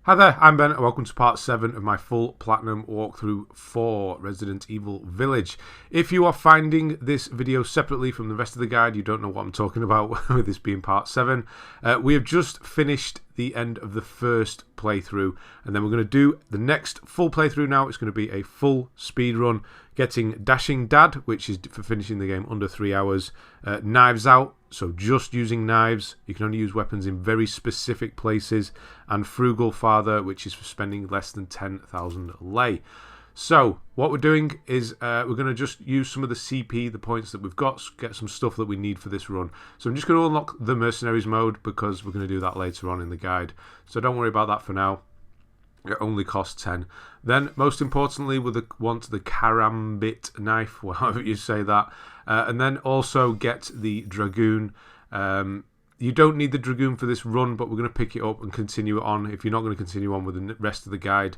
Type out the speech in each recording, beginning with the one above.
Hi there, I'm Ben and welcome to part 7 of my full platinum walkthrough for Resident Evil Village. If you are finding this video separately from the rest of the guide, you don't know what I'm talking about with this being part 7. We have just finished the end of the first playthrough, and then we're going to do the next full playthrough now. It's going to be a full speed run, getting Dashing Dad, which is for finishing the game under 3 hours, Knives Out, so just using knives. You can only use weapons in very specific places, and Frugal Father, which is for spending less than 10,000 lei. So what we're doing is we're going to just use some of the CP, the points that we've got, get some stuff that we need for this run. So I'm just going to unlock the Mercenaries mode because we're going to do that later on in the guide. So don't worry about that for now. It only costs 10. Then, most importantly, we'll want the Karambit knife, however you say that. And then also get the Dragoon. You don't need the Dragoon for this run, but we're going to pick it up and continue it on. If you're not going to continue on with the rest of the guide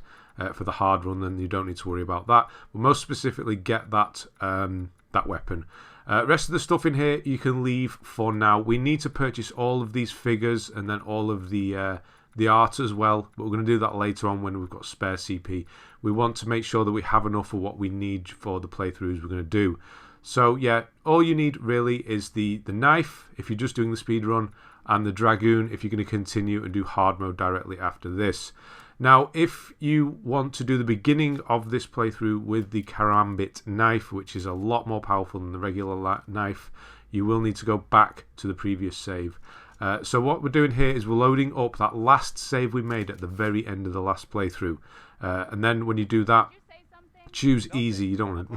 for the hard run, then you don't need to worry about that. But most specifically, get that that weapon. Rest of the stuff in here you can leave for now. We need to purchase all of these figures and then all of the art as well, but we're going to do that later on when we've got spare CP. We want to make sure that we have enough of what we need for the playthroughs we're going to do. So yeah, all you need really is the knife if you're just doing the speed run, and the Dragoon if you're going to continue and do hard mode directly after this. Now, if you want to do the beginning of this playthrough with the Karambit knife, which is a lot more powerful than the regular knife, you will need to go back to the previous save. So what we're doing here is we're loading up that last save we made at the very end of the last playthrough, and then when you do that, choose easy. You don't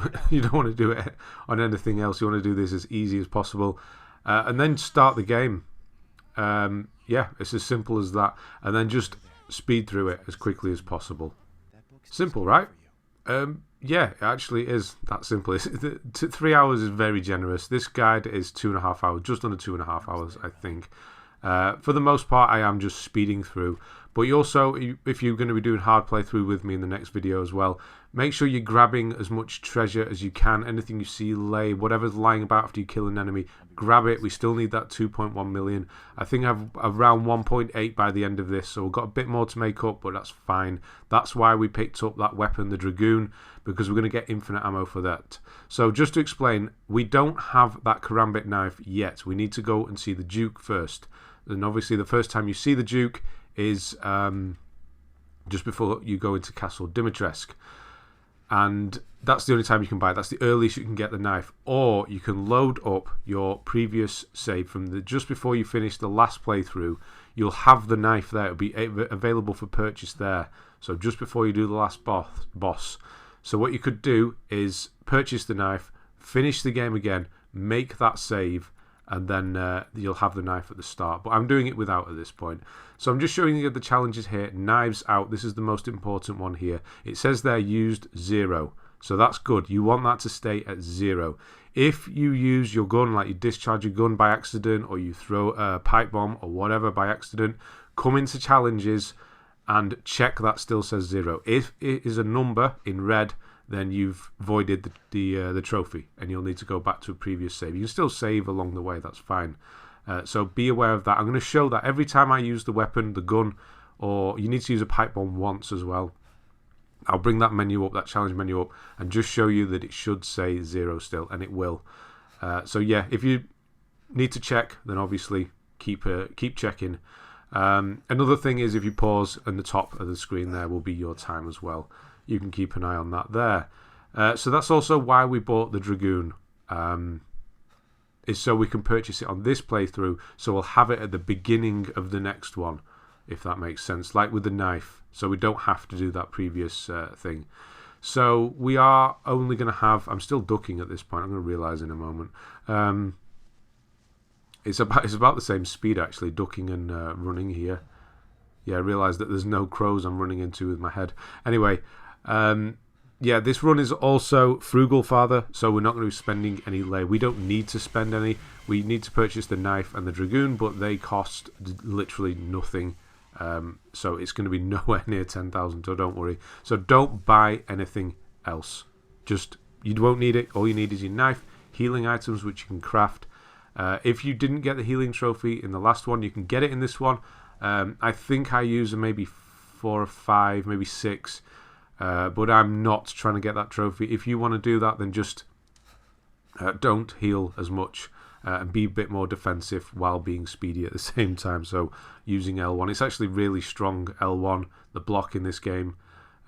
want to do it on anything else. You want to do this as easy as possible, and then start the game. Yeah, it's as simple as that, and then just speed through it as quickly as possible. Simple, right? Yeah, it actually is that simple. 3 hours is very generous. This guide is 2.5 hours, just under 2.5 hours, I think. For the most part, I am just speeding through. But you also, if you're going to be doing hard playthrough with me in the next video as well, make sure you're grabbing as much treasure as you can. Anything you see lay, whatever's lying about after you kill an enemy, grab it. We still need that 2.1 million. I think I've around 1.8 by the end of this, so we've got a bit more to make up, but that's fine. That's why we picked up that weapon, the Dragoon, because we're going to get infinite ammo for that. So just to explain, we don't have that Karambit knife yet. We need to go and see the Duke first. And obviously the first time you see the Duke is just before you go into Castle Dimitrescu. And that's the only time you can buy it. That's the earliest you can get the knife. Or you can load up your previous save from just before you finish the last playthrough. You'll have the knife there. It'll be available for purchase there. So just before you do the last boss. So what you could do is purchase the knife, finish the game again, make that save, and then you'll have the knife at the start. But I'm doing it without at this point. So I'm just showing you the challenges here. Knives Out. This is the most important one here. It says there used 0. So that's good. You want that to stay at 0. If you use your gun, like you discharge your gun by accident, or you throw a pipe bomb or whatever by accident, come into challenges and check that still says 0. If it is a number in red, then you've voided the trophy, and you'll need to go back to a previous save. You can still save along the way, that's fine. So be aware of that. I'm going to show that every time I use the weapon, the gun, or you need to use a pipe bomb once as well. I'll bring that menu up, that challenge menu up, and just show you that it should say 0 still, and it will. So yeah, if you need to check, then obviously keep checking. Another thing is if you pause, and the top of the screen there will be your time as well. You can keep an eye on that there. So that's also why we bought the Dragoon, is so we can purchase it on this playthrough, so we'll have it at the beginning of the next one, if that makes sense, like with the knife, so we don't have to do that previous thing. So we are only going to have, I'm still ducking at this point, I'm going to realise in a moment. It's about the same speed actually, ducking and running here. Yeah, I realised that there's no crows I'm running into with my head. Anyway, yeah, this run is also Frugal Father, so we're not going to be spending any lei. We don't need to spend any. We need to purchase the knife and the Dragoon, but they cost literally nothing. So it's going to be nowhere near 10,000, so don't worry. So don't buy anything else. You won't need it. All you need is your knife, healing items, which you can craft. If you didn't get the healing trophy in the last one, you can get it in this one. I think I use maybe 4 or 5, maybe 6. But I'm not trying to get that trophy. If you want to do that, then just don't heal as much and be a bit more defensive while being speedy at the same time. So using L1. It's actually really strong, L1, the block in this game.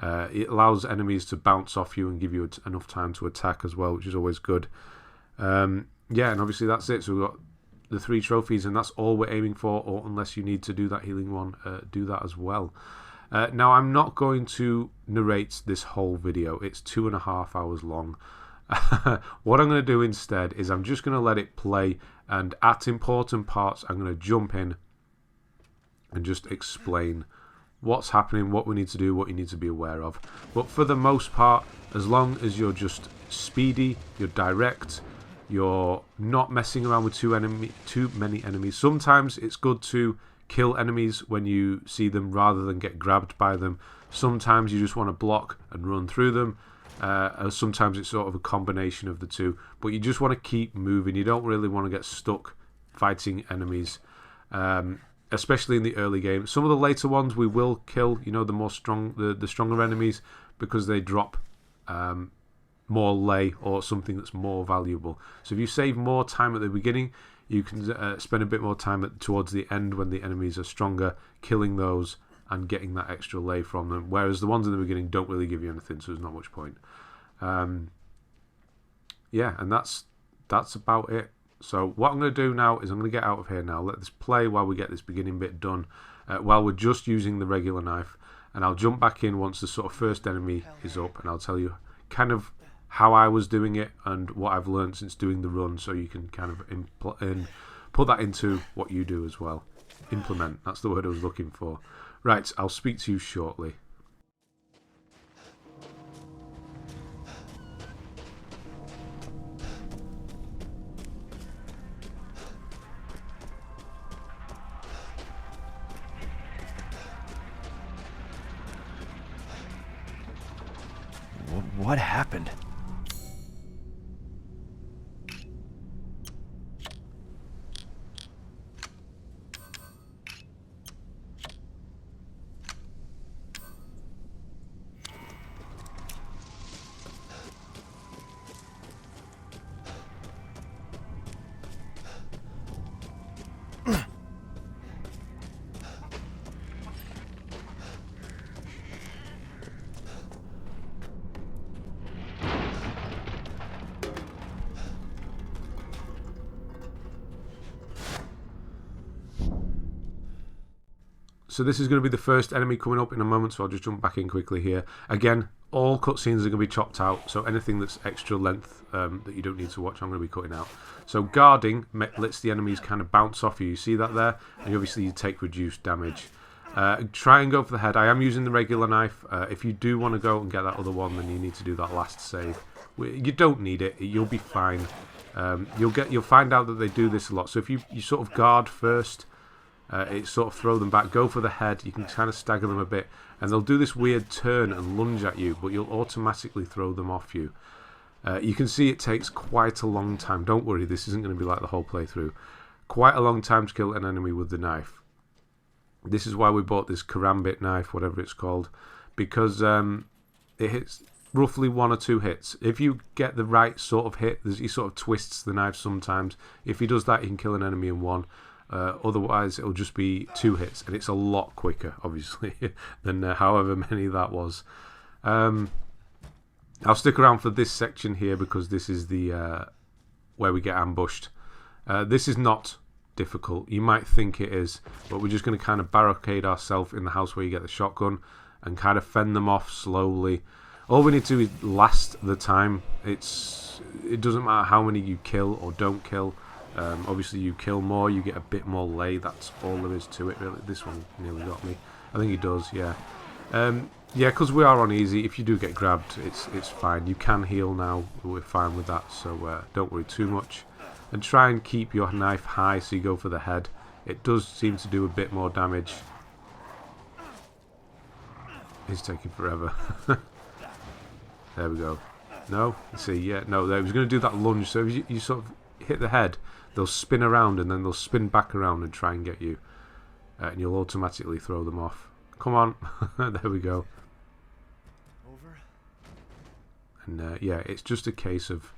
It allows enemies to bounce off you and give you enough time to attack as well, which is always good. Yeah, and obviously that's it. So we've got the 3 trophies, and that's all we're aiming for, or unless you need to do that healing one, do that as well. Now, I'm not going to narrate this whole video. It's 2.5 hours long. What I'm going to do instead is I'm just going to let it play, and at important parts I'm going to jump in and just explain what's happening, what we need to do, what you need to be aware of. But for the most part, as long as you're just speedy, you're direct, you're not messing around with too many enemies. Sometimes it's good to kill enemies when you see them rather than get grabbed by them. Sometimes you just want to block and run through them. Sometimes it's sort of a combination of the two, but you just want to keep moving. You don't really want to get stuck fighting enemies, especially in the early game. Some of the later ones we will kill, you know, the stronger enemies, because they drop more lay or something that's more valuable. So if you save more time at the beginning, you can spend a bit more time towards the end when the enemies are stronger, killing those and getting that extra lay from them, whereas the ones in the beginning don't really give you anything, so there's not much point. Yeah, and that's about it. So what I'm going to do now is I'm going to get out of here now, let this play while we get this beginning bit done, while we're just using the regular knife, and I'll jump back in once the sort of first enemy is up, and I'll tell you kind of how I was doing it and what I've learned since doing the run, so you can kind of put that into what you do as well. Implement, that's the word I was looking for. Right, I'll speak to you shortly. What happened? So this is going to be the first enemy coming up in a moment, so I'll just jump back in quickly here. Again, all cutscenes are going to be chopped out, so anything that's extra length that you don't need to watch, I'm going to be cutting out. So guarding lets the enemies kind of bounce off you. You see that there? And obviously you take reduced damage. Try and go for the head. I am using the regular knife. If you do want to go and get that other one, then you need to do that last save. You don't need it. You'll be fine. You'll find out that they do this a lot. So if you sort of guard first, it sort of throw them back, go for the head, you can kind of stagger them a bit, and they'll do this weird turn and lunge at you, but you'll automatically throw them off you. You can see it takes quite a long time. Don't worry, this isn't going to be like the whole playthrough. Quite a long time to kill an enemy with the knife. This is why we bought this karambit knife, whatever it's called, because it hits roughly 1 or 2 hits. If you get the right sort of hit, he sort of twists the knife sometimes. If he does that, he can kill an enemy in 1. Otherwise it'll just be 2 hits, and it's a lot quicker obviously than however many that was. I'll stick around for this section here because this is the where we get ambushed. This is not difficult. You might think it is, but we're just going to kind of barricade ourselves in the house where you get the shotgun and kind of fend them off slowly. All we need to do is last the time. It doesn't matter how many you kill or don't kill. Obviously you kill more, you get a bit more lay. That's all there is to it really. This one nearly got me. I think he does, yeah. Yeah, because we are on easy. If you do get grabbed, it's fine. You can heal now. We're fine with that, so don't worry too much. And try and keep your knife high so you go for the head. It does seem to do a bit more damage. It's taking forever. There we go. No? See, yeah, no, there. He was going to do that lunge, so if you sort of hit the head, they'll spin around and then they'll spin back around and try and get you. And you'll automatically throw them off. Come on. There we go. Over. And yeah, it's just a case of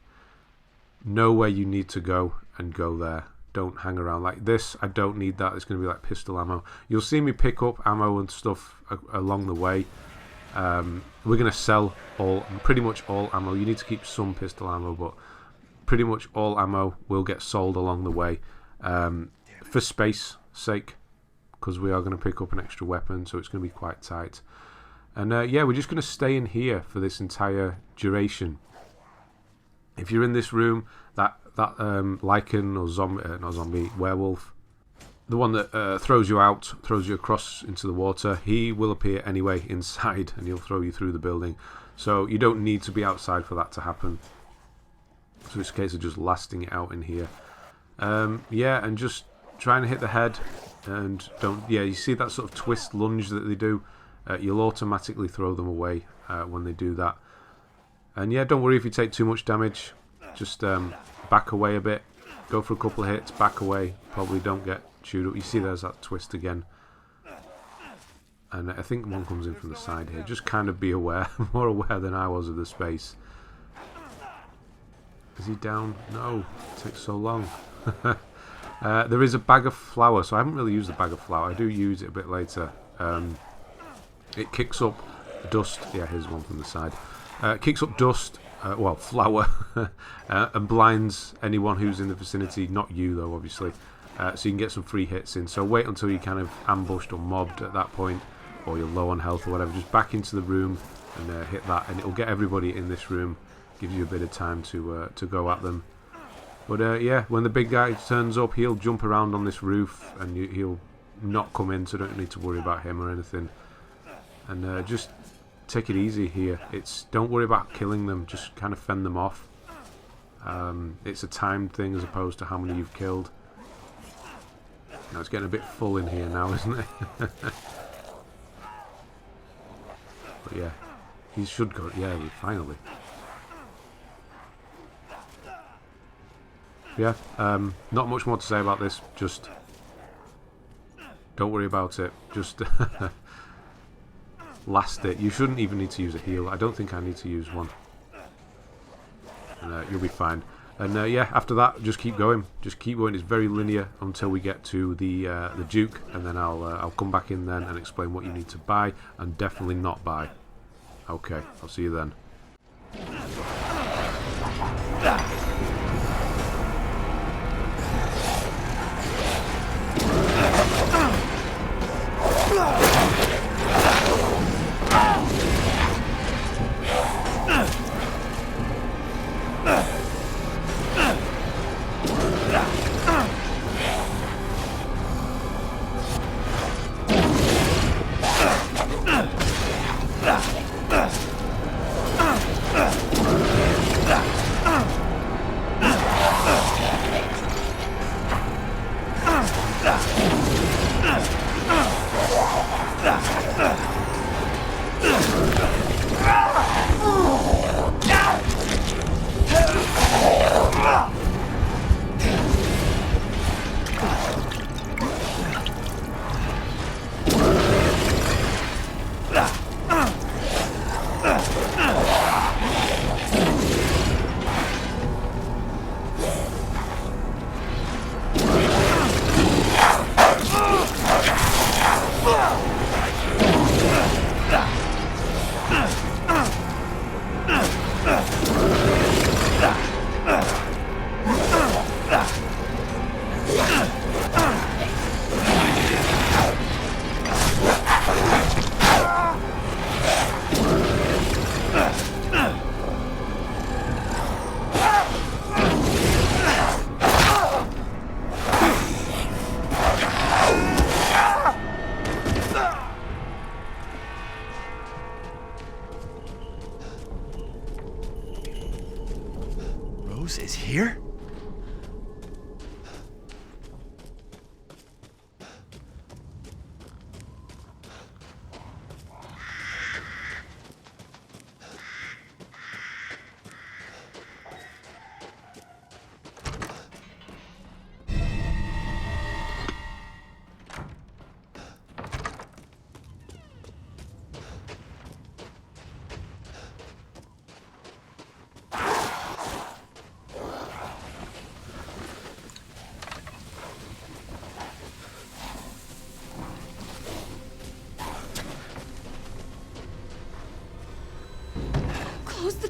know where you need to go and go there. Don't hang around like this. I don't need that. It's going to be like pistol ammo. You'll see me pick up ammo and stuff along the way. We're going to sell pretty much all ammo. You need to keep some pistol ammo, but pretty much all ammo will get sold along the way for space sake, because we are going to pick up an extra weapon, so it's going to be quite tight. And yeah, we're just going to stay in here for this entire duration. If you're in this room, that lichen or zombie, not zombie, werewolf, the one that throws you out, throws you across into the water, he will appear anyway inside, and he'll throw you through the building. So you don't need to be outside for that to happen. So it's a case of just lasting it out in here. Yeah, and just trying to hit the head, and don't. Yeah, you see that sort of twist lunge that they do. You'll automatically throw them away when they do that. And yeah, don't worry if you take too much damage. Just back away a bit. Go for a couple of hits, back away. Probably don't get chewed up. You see there's that twist again. And I think one comes in from the side here. Just kind of be aware. More aware than I was of the space. Is he down? No. It takes so long. There is a bag of flour. So I haven't really used the bag of flour. I do use it a bit later. It kicks up dust. Yeah, here's one from the side. Kicks up dust, well, flour, and blinds anyone who's in the vicinity. Not you, though, obviously. So you can get some free hits in. So wait until you're kind of ambushed or mobbed at that point, or you're low on health or whatever. Just back into the room and hit that, and it'll get everybody in this room. Gives you a bit of time to go at them. But yeah, when the big guy turns up, he'll jump around on this roof, and he'll not come in, so don't need to worry about him or anything. And just take it easy here. Don't worry about killing them, just kind of fend them off. It's a timed thing as opposed to how many you've killed. Now it's getting a bit full in here now, isn't it? But yeah, he should go. Yeah, finally. Yeah, not much more to say about this. Just don't worry about it. Just last it. You shouldn't even need to use a heal. I don't think I need to use one. And you'll be fine. And yeah, after that, just keep going. Just keep going. It's very linear until we get to the Duke, and then I'll come back in then and explain what you need to buy and definitely not buy. Okay, I'll see you then.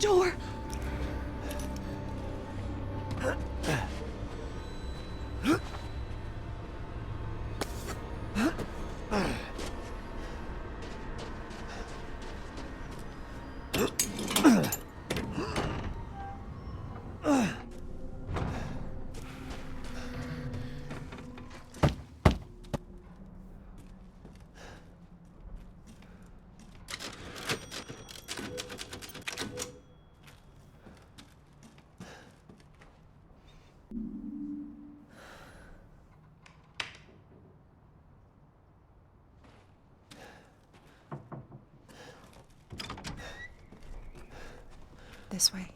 door. This way.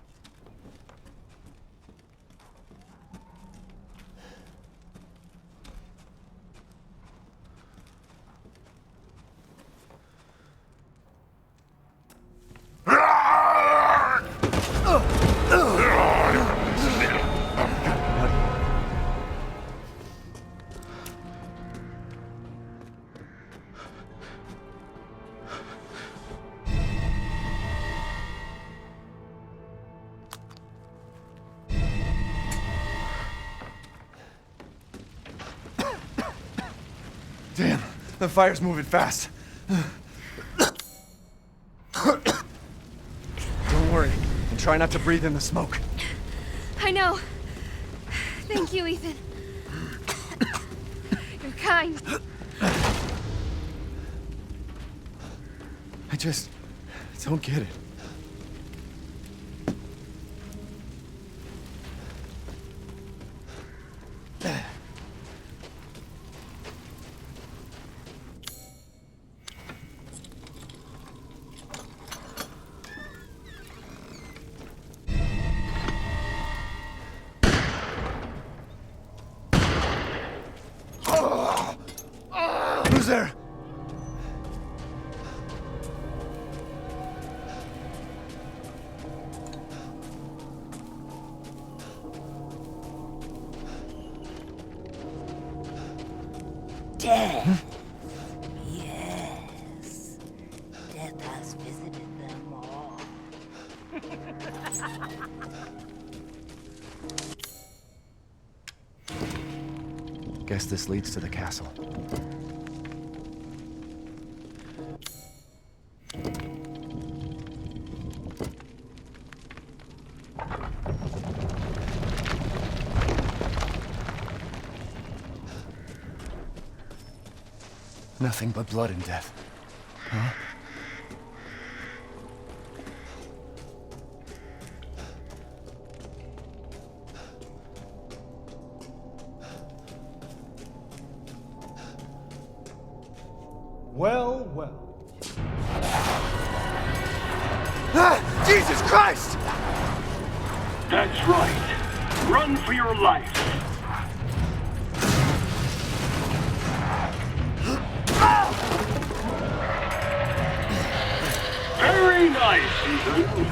Damn, the fire's moving fast. Don't worry, and try not to breathe in the smoke. I know. Thank you, Ethan. You're kind. I just don't get it. Who's there? Death. Yes. Death has visited them all. Guess this leads to the castle. Nothing but blood and death. Huh? Well, well. Ah! Jesus Christ! That's right. Run for your life. Very nice, Ethan.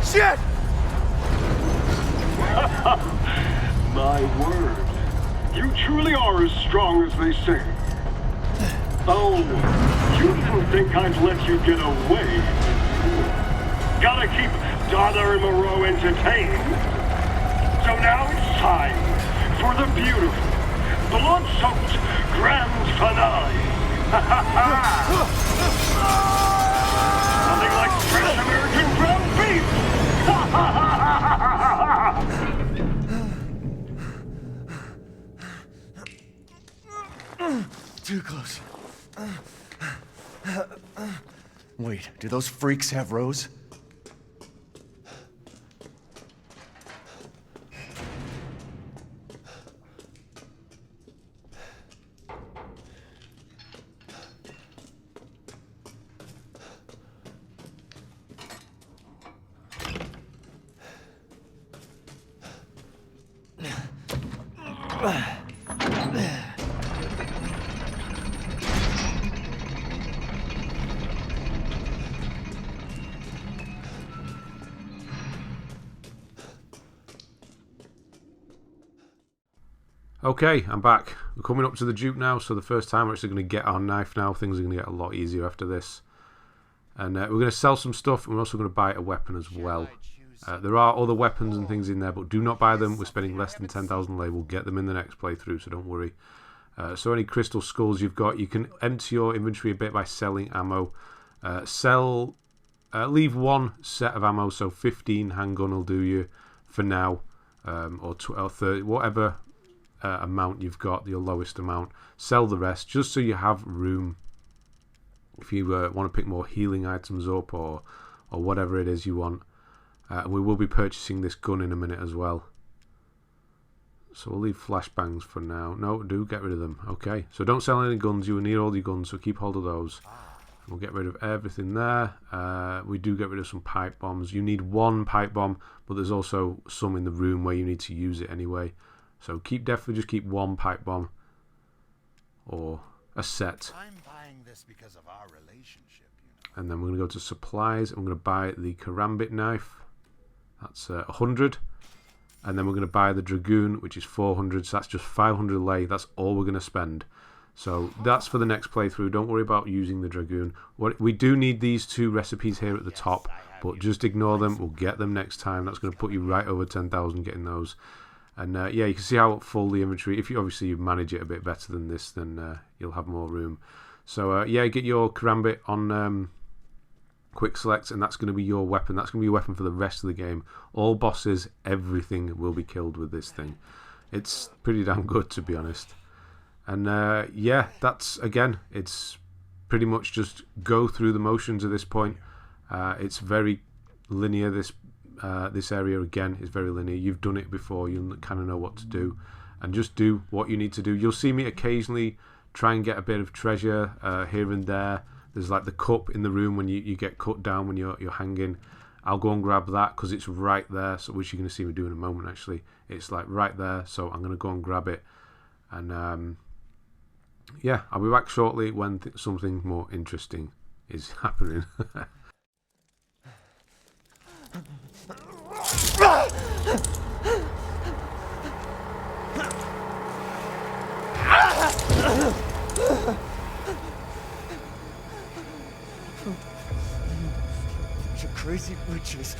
Shit! My word. You truly are as strong as they say. Oh, you didn't think I'd let you get away. Gotta keep Donna and Moreau entertained. So now it's time for the beautiful, blood-soaked grand finale. Nothing like fresh American ground beef. Too close. Wait, do those freaks have Rose? Okay, I'm back. We're coming up to the Duke now, so the first time we're actually going to get our knife now. Things are going to get a lot easier after this. And we're going to sell some stuff, and we're also going to buy a weapon as well. There are other weapons and things in there, but do not buy them. We're spending less than 10,000 lei. We'll get them in the next playthrough, so don't worry. So any crystal skulls you've got, you can empty your inventory a bit by selling ammo. Leave one set of ammo, so 15 handgun will do you for now, or 30, whatever amount you've got, your lowest amount. Sell the rest, just so you have room if you want to pick more healing items up or whatever it is you want. We will be purchasing this gun in a minute as well. So we'll leave flashbangs for now. No, do get rid of them. Okay, so don't sell any guns. You will need all your guns, so keep hold of those. We'll get rid of everything there. We do get rid of some pipe bombs. You need one pipe bomb, but there's also some in the room where you need to use it anyway. So definitely just keep one pipe bomb or a set. I'm buying this because of our relationship, you know. And then we're going to go to supplies. I'm going to buy the karambit knife. That's 100. And then we're going to buy the dragoon, which is 400. So that's just 500 lei. That's all we're going to spend. So that's for the next playthrough. Don't worry about using the dragoon. We do need these two recipes here at the top, but just ignore them. We'll get them next time. That's going to put you right over 10,000 getting those. And yeah, you can see how full the inventory. If you obviously manage it a bit better than this, then you'll have more room. So yeah, get your karambit on quick select, and that's going to be your weapon. That's going to be your weapon for the rest of the game. All bosses, everything will be killed with this thing. It's pretty damn good, to be honest. And yeah, that's, again, it's pretty much just go through the motions at this point. It's very linear. This area, again, is very linear. You've done it before. You kind of know what to do. And just do what you need to do. You'll see me occasionally try and get a bit of treasure here and there. There's like the cup in the room when you get cut down when you're hanging. I'll go and grab that because it's right there, so which you're going to see me do in a moment actually. It's like right there, so I'm going to go and grab it. And yeah, I'll be back shortly when something more interesting is happening. You crazy witches.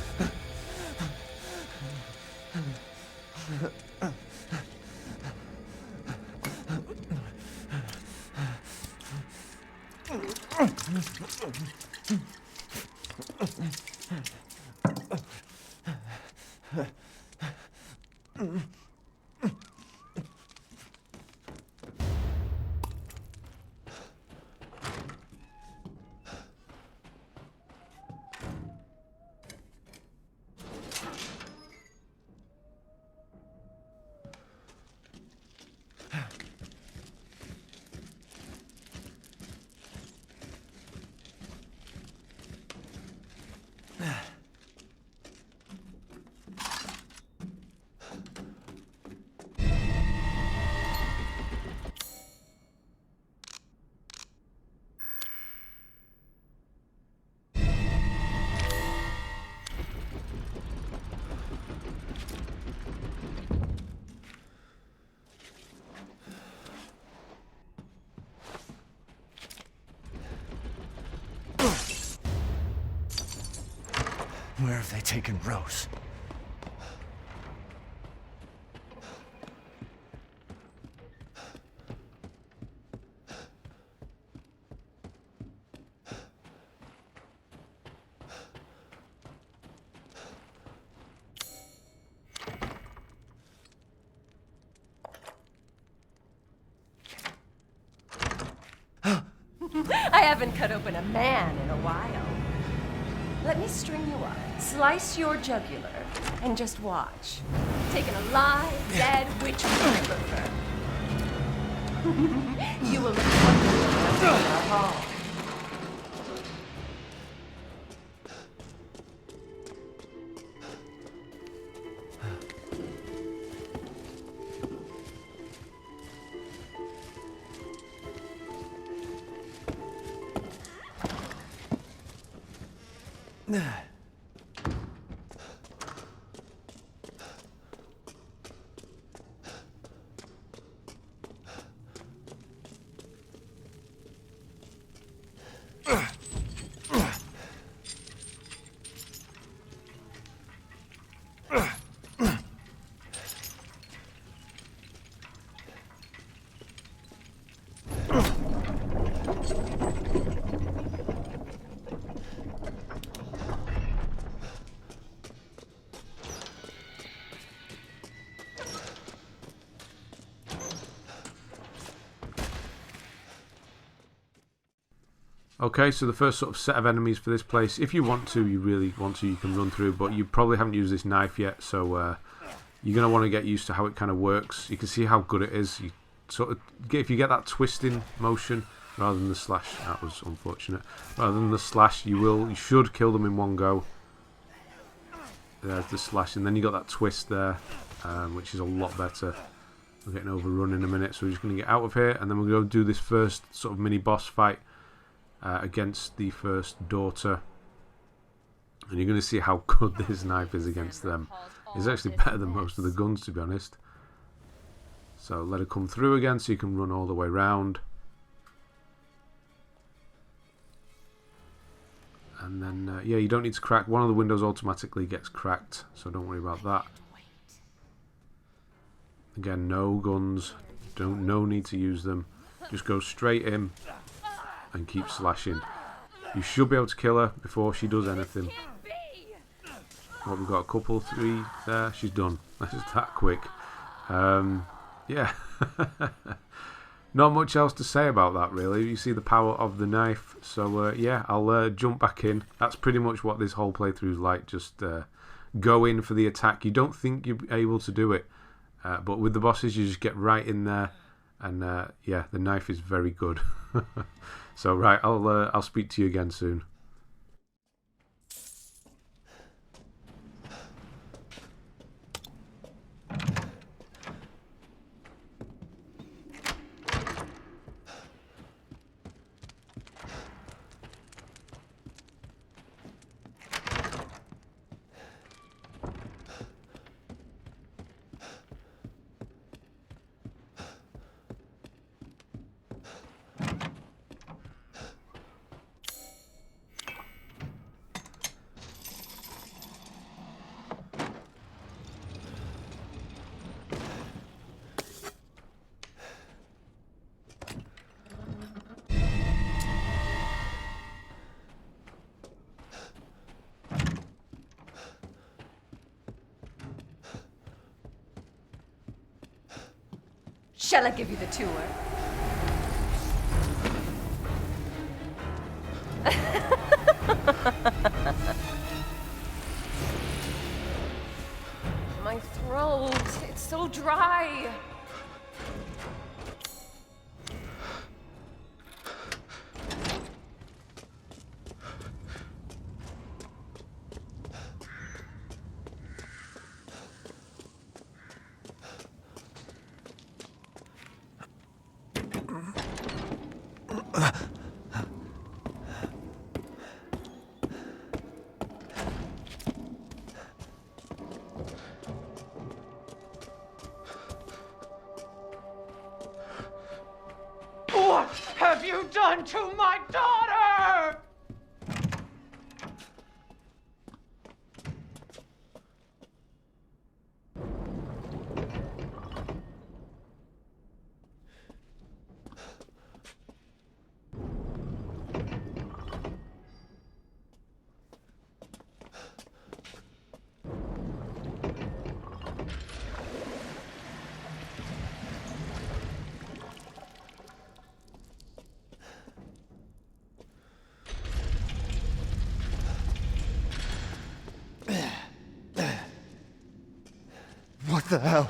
Where have they taken Rose? I haven't cut open a man in a while. Let me string you up, slice your jugular, and just watch. Taking a live, dead witch prefer. You will look wonderful in our hall. Okay, so the first sort of set of enemies for this place, if you want to, you really want to, you can run through, but you probably haven't used this knife yet, so you're going to want to get used to how it kind of works. You can see how good it is. You sort of if you get that twisting motion rather than the slash, that was unfortunate. Rather than the slash, you should kill them in one go. There's the slash, and then you got that twist there, which is a lot better. We're getting overrun in a minute, so we're just going to get out of here, and then we're going to do this first sort of mini boss fight. Against the first daughter, and you're going to see how good this knife is against them. It's actually better than most of the guns, to be honest. So let her come through again so you can run all the way round, and then yeah, you don't need to crack. One of the windows automatically gets cracked, so don't worry about that. Again, no guns, no need to use them, just go straight in and keep slashing. You should be able to kill her before she does anything. Well, we've got a couple, 3 there. She's done. That's just that quick. Yeah. Not much else to say about that, really. You see the power of the knife. So, yeah, I'll jump back in. That's pretty much what this whole playthrough is like. Just go in for the attack. You don't think you're able to do it. But with the bosses, you just get right in there. And, yeah, the knife is very good. So right, I'll speak to you again soon. Shall I give you the tour? My throat, it's so dry. What have you done to my daughter? What the hell?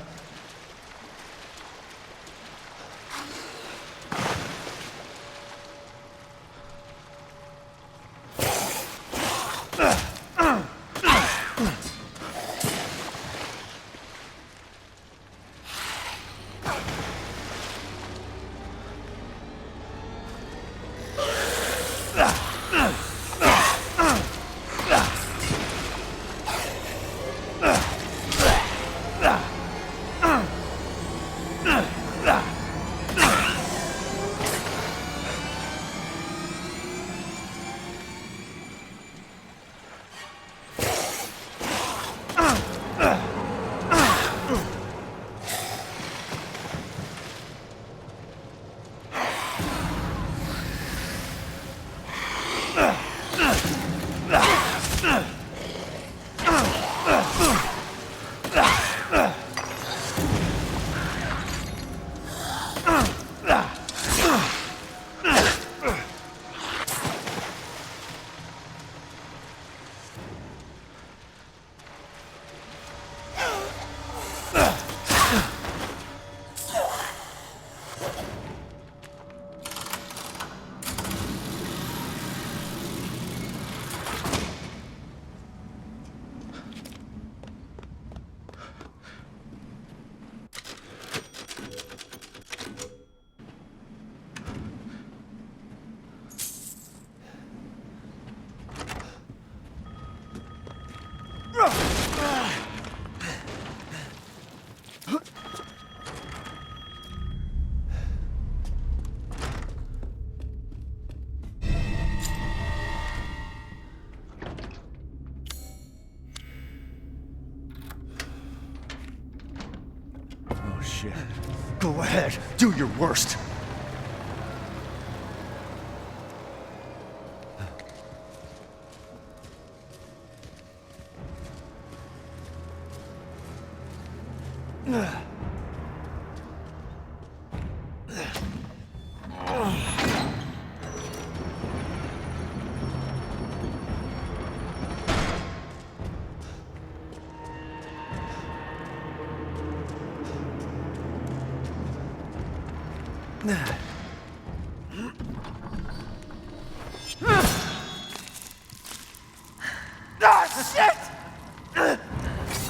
Shit. Go ahead, do your worst.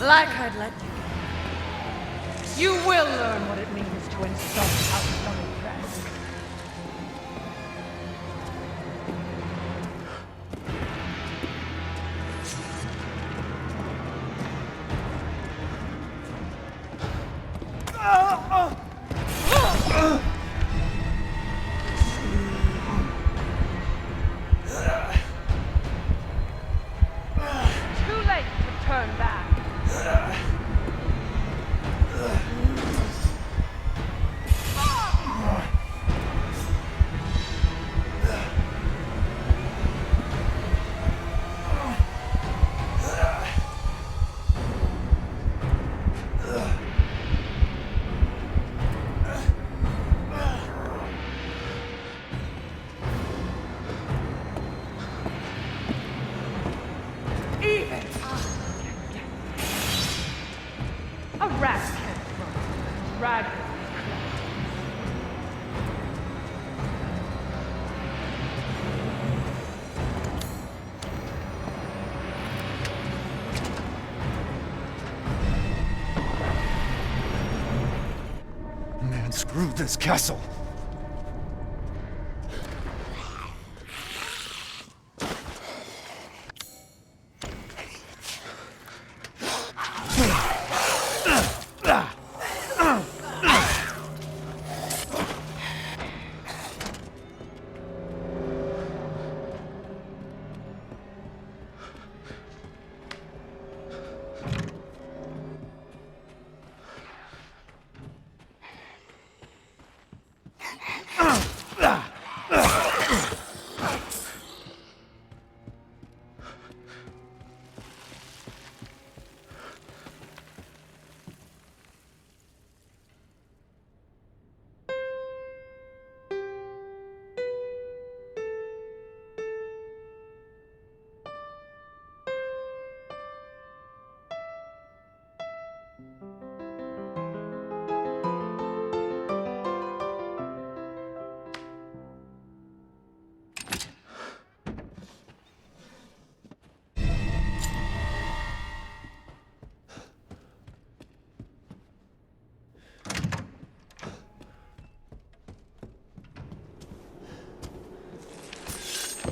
Like I'd let you go. You will learn what it means to insult House Dimitrescu. Too late to turn back. Even a rat can't run. Dragon. Man, screw this castle.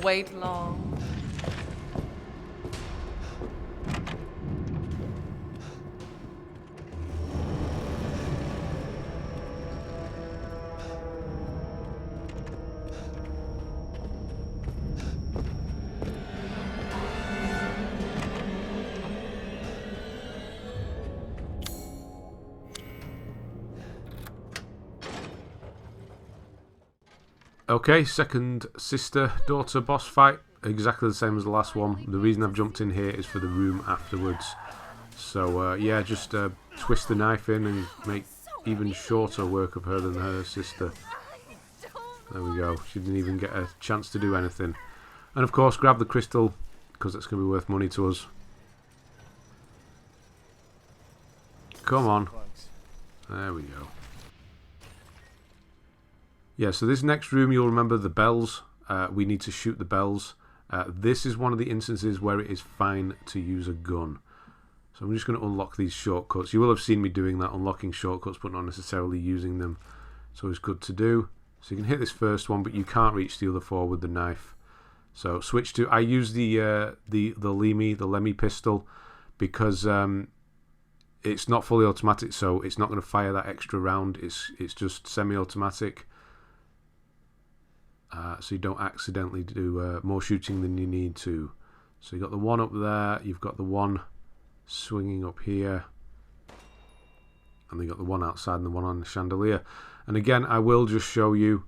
Wait long. Okay, second sister-daughter boss fight. Exactly the same as the last one. The reason I've jumped in here is for the room afterwards. So, yeah, just twist the knife in and make even shorter work of her than her sister. There we go. She didn't even get a chance to do anything. And, of course, grab the crystal, because it's going to be worth money to us. Come on. There we go. Yeah, so this next room, you'll remember the bells. We need to shoot the bells. This is one of the instances where it is fine to use a gun. So I'm just going to unlock these shortcuts. You will have seen me doing that, unlocking shortcuts, but not necessarily using them. It's always good to do. So you can hit this first one, but you can't reach the other four with the knife. So switch to... I use the Lemmy pistol, because it's not fully automatic, so it's not going to fire that extra round. It's just semi-automatic. So you don't accidentally do more shooting than you need to. So you've got the one up there, you've got the one swinging up here. And they got the one outside and the one on the chandelier. And again, I will just show you.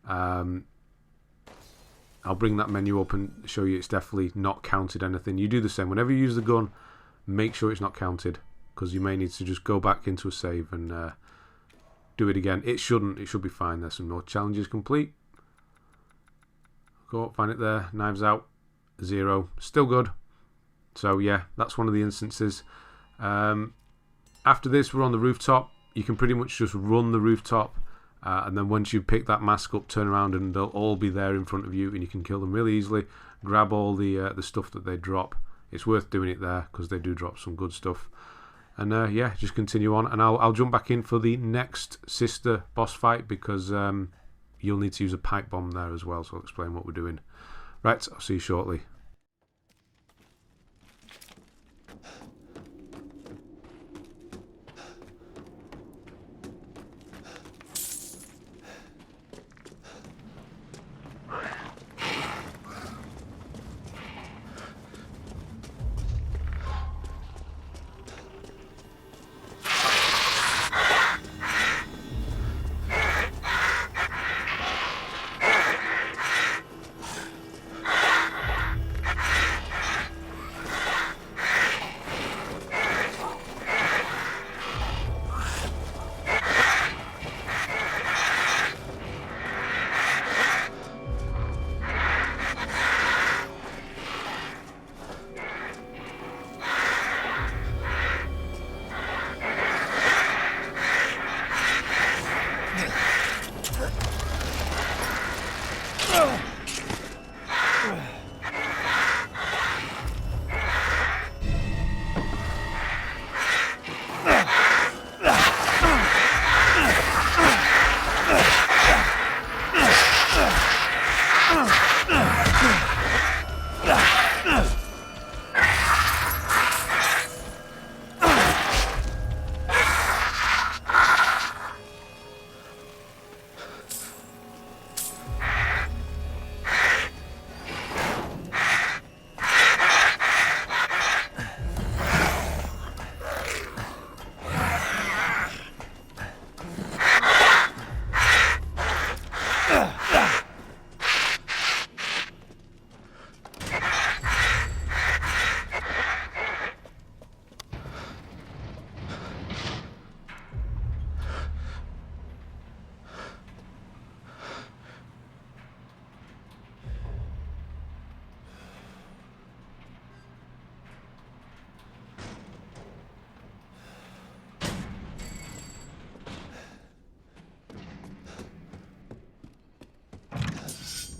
I'll bring that menu up and show you it's definitely not counted anything. You do the same. Whenever you use the gun, make sure it's not counted, because you may need to just go back into a save and do it again. It shouldn't. It should be fine. There's some more challenges complete. Go up, find it there. Knives out. 0. Still good. So yeah, that's one of the instances. After this, we're on the rooftop. You can pretty much just run the rooftop. And then once you pick that mask up, turn around and they'll all be there in front of you, and you can kill them really easily. Grab all the stuff that they drop. It's worth doing it there because they do drop some good stuff. And yeah, just continue on, and I'll jump back in for the next sister boss fight, because you'll need to use a pipe bomb there as well. So I'll explain what we're doing. Right, I'll see you shortly.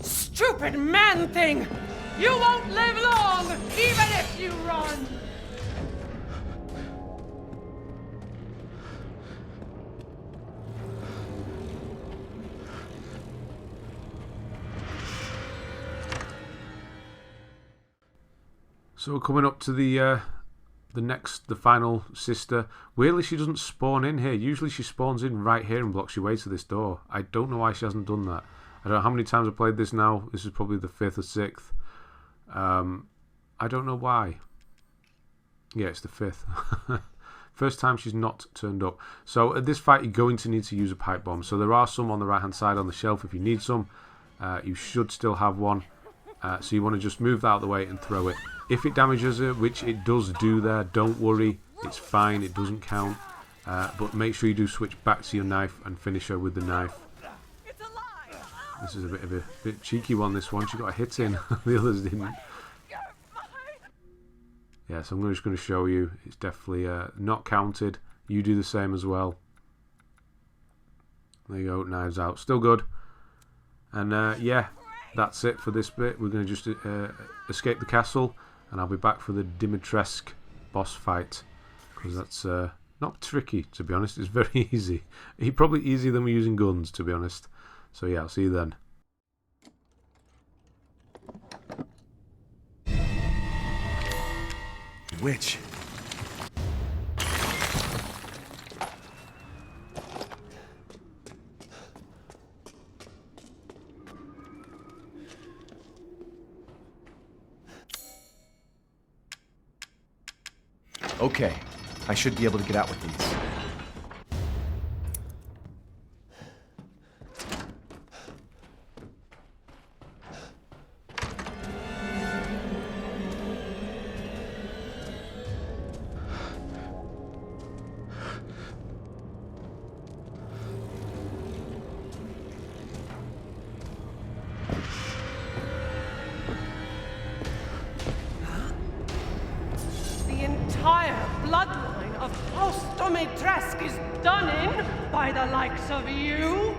Stupid man thing! You won't live long, even if you run! So we're coming up to the final sister. Weirdly, she doesn't spawn in here. Usually she spawns in right here and blocks your way to this door. I don't know why she hasn't done that. I don't know how many times I've played this now. This is probably the 5th or 6th. I don't know why. Yeah, it's the 5th. First time she's not turned up. So at this fight, you're going to need to use a pipe bomb. So there are some on the right-hand side on the shelf if you need some. You should still have one. So you want to just move that out of the way and throw it. If it damages her, which it does do there, don't worry. It's fine. It doesn't count. But make sure you do switch back to your knife and finish her with the knife. This is a bit of a bit cheeky one, this one. She got a hit in. The others didn't. Yeah, so I'm just going to show you. It's definitely not counted. You do the same as well. There you go. Knives out. Still good. And yeah, that's it for this bit. We're going to just escape the castle. And I'll be back for the Dimitrescu boss fight. Because that's not tricky, to be honest. It's very easy. Probably easier than we're using guns, to be honest. So yeah, I'll see you then. Which? Okay, I should be able to get out with these. Dimitrescu is done in by the likes of you?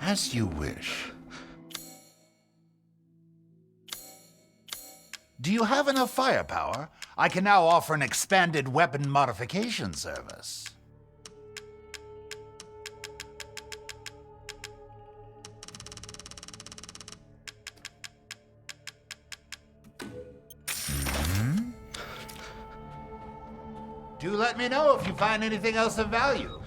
As you wish. Do you have enough firepower? I can now offer an expanded weapon modification service. Do let me know if you find anything else of value.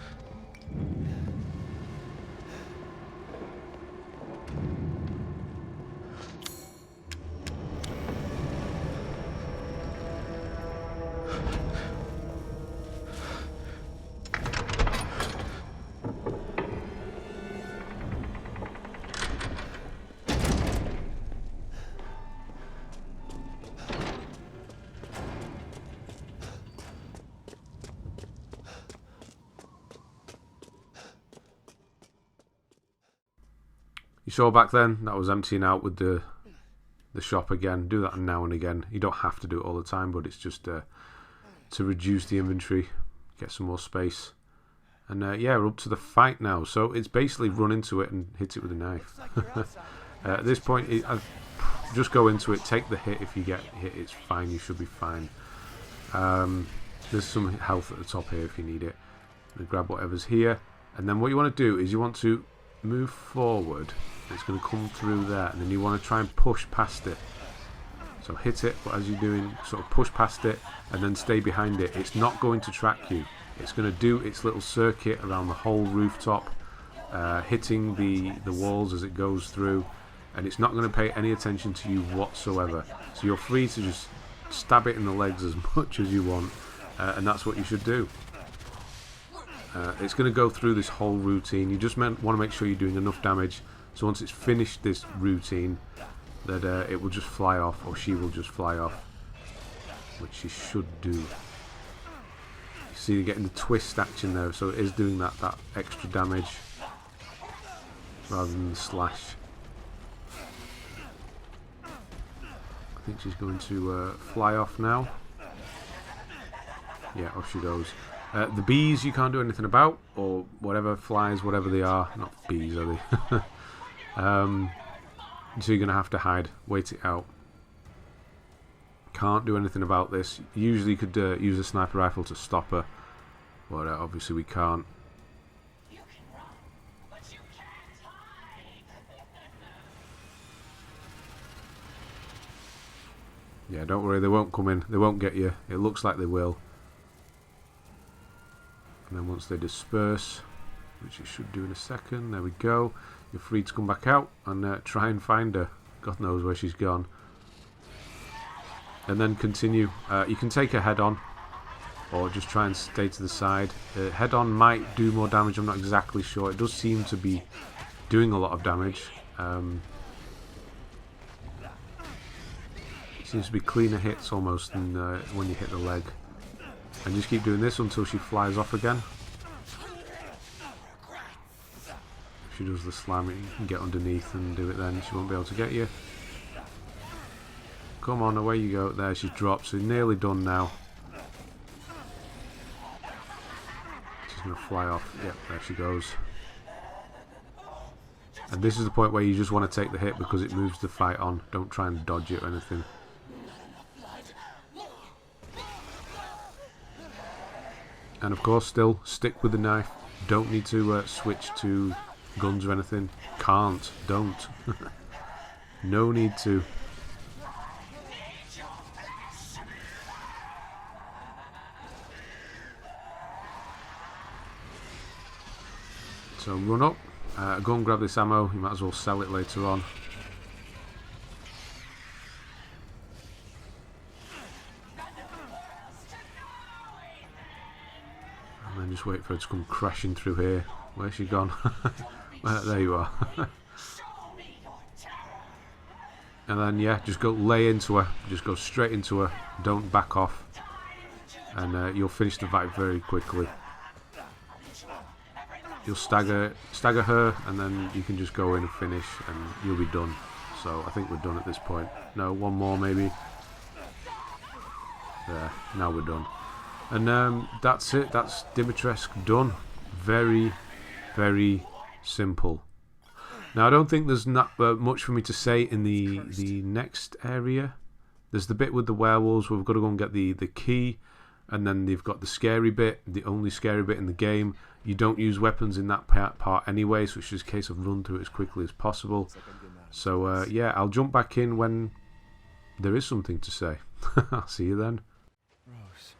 You saw back then that was emptying out with the shop again. Do that now and again. You don't have to do it all the time, but it's just to reduce the inventory, get some more space. And yeah, we're up to the fight now. So it's basically run into it and hit it with a knife. At this point, just go into it, take the hit. If you get hit, it's fine. You should be fine. There's some health at the top here if you need it. Grab whatever's here. And then what you want to do is you want to move forward. It's going to come through there, and then you want to try and push past it. So hit it, but as you're doing, sort of push past it and then stay behind it. It's not going to track you. It's going to do its little circuit around the whole rooftop, hitting the walls as it goes through, and it's not going to pay any attention to you whatsoever. So you're free to just stab it in the legs as much as you want, and that's what you should do. It's going to go through this whole routine. You just want to make sure you're doing enough damage, so once it's finished this routine, that it will just fly off, or she will just fly off, which she should do. You see, you're getting the twist action there, so it is doing that extra damage rather than the slash. I think she's going to fly off now. Yeah, off she goes. The bees you can't do anything about, or whatever, flies, whatever they are. Not bees, are they? So you're going to have to hide, wait it out. Can't do anything about this. Usually you could use a sniper rifle to stop her, but obviously we can't. You can run, but you can't hide. Yeah, don't worry, they won't come in. They won't get you. It looks like they will. And then once they disperse, which it should do in a second, there we go. You're free to come back out and try and find her. God knows where she's gone. And then continue. You can take her head on, or just try and stay to the side. Head on might do more damage, I'm not exactly sure. It does seem to be doing a lot of damage. Seems to be cleaner hits almost than when you hit the leg. And just keep doing this until she flies off again. If she does the slam, you can get underneath and do it then. She won't be able to get you. Come on, away you go. There, she's dropped, so nearly done now. She's going to fly off. Yep, there she goes. And this is the point where you just want to take the hit because it moves the fight on. Don't try and dodge it or anything. And of course, still stick with the knife. Don't need to switch to guns or anything. Can't. Don't. No need to. So run up. Go and grab this ammo. You might as well sell it later on. And then just wait for her to come crashing through here. Where's she gone? There you are. And then yeah, just go lay into her. Just go straight into her. Don't back off. And you'll finish the fight very quickly. You'll stagger her, and then you can just go in and finish, and you'll be done. So I think we're done at this point. No, one more maybe. There, now we're done. And that's it. That's Dimitrescu done. Very, very simple. Now I don't think there's not much for me to say in the next area. There's the bit with the werewolves where we've got to go and get the key, and then they've got the scary bit, the only scary bit in the game. You don't use weapons in that part anyway, so it's just a case of run through it as quickly as possible. So yeah, I'll jump back in when there is something to say. I'll see you then. Rose.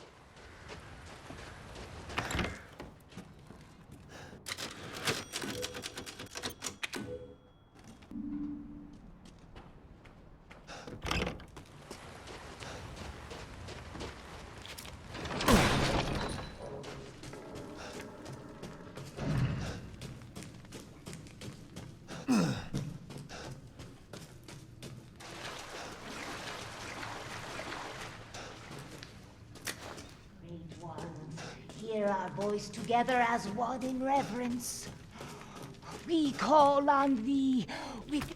Great ones, hear our voice together as one in reverence. We call on thee with...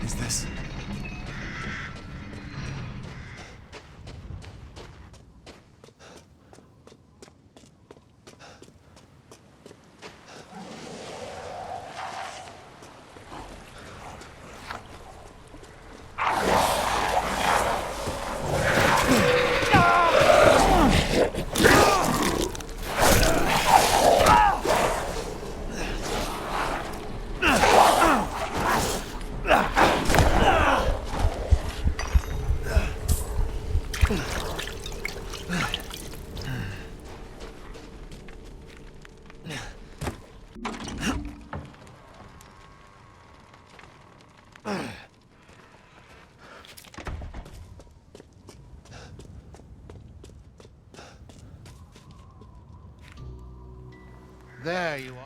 Is this? There you are.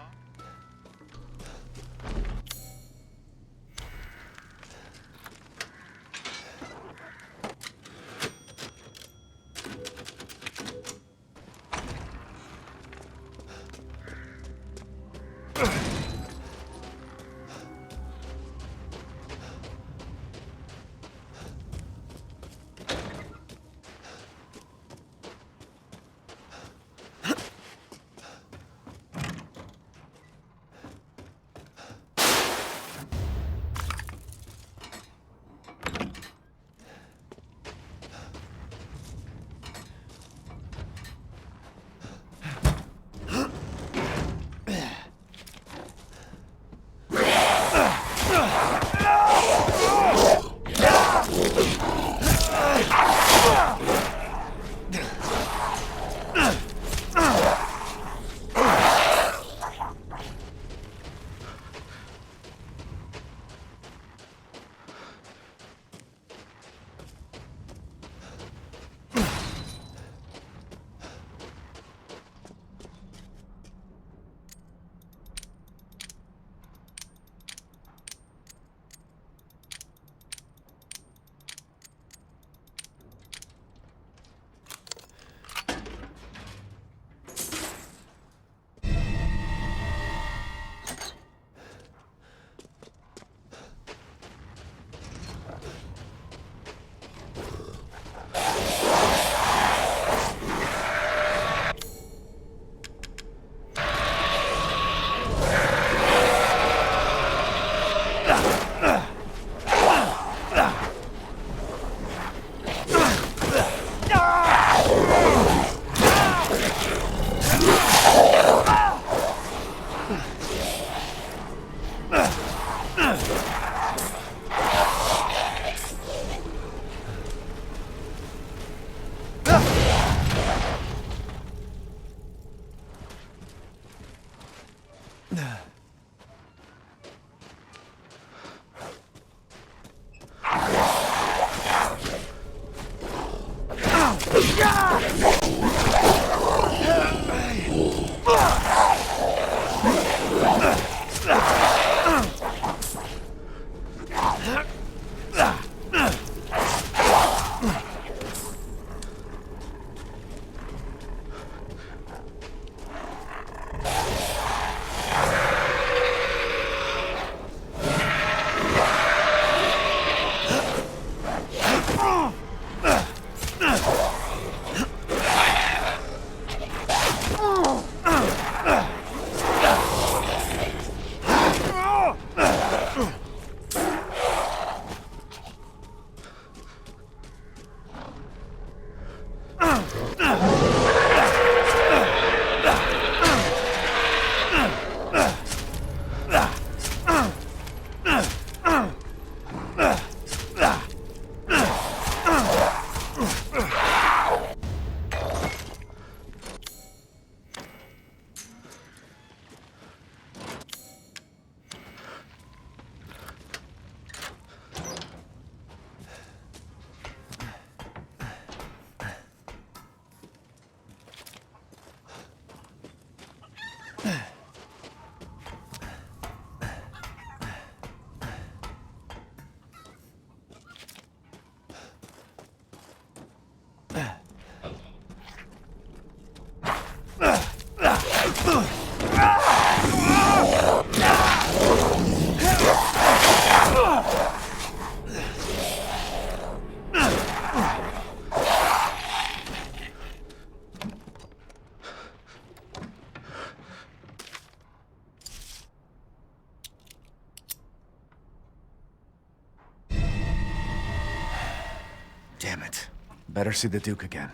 Damn it. Better see the Duke again.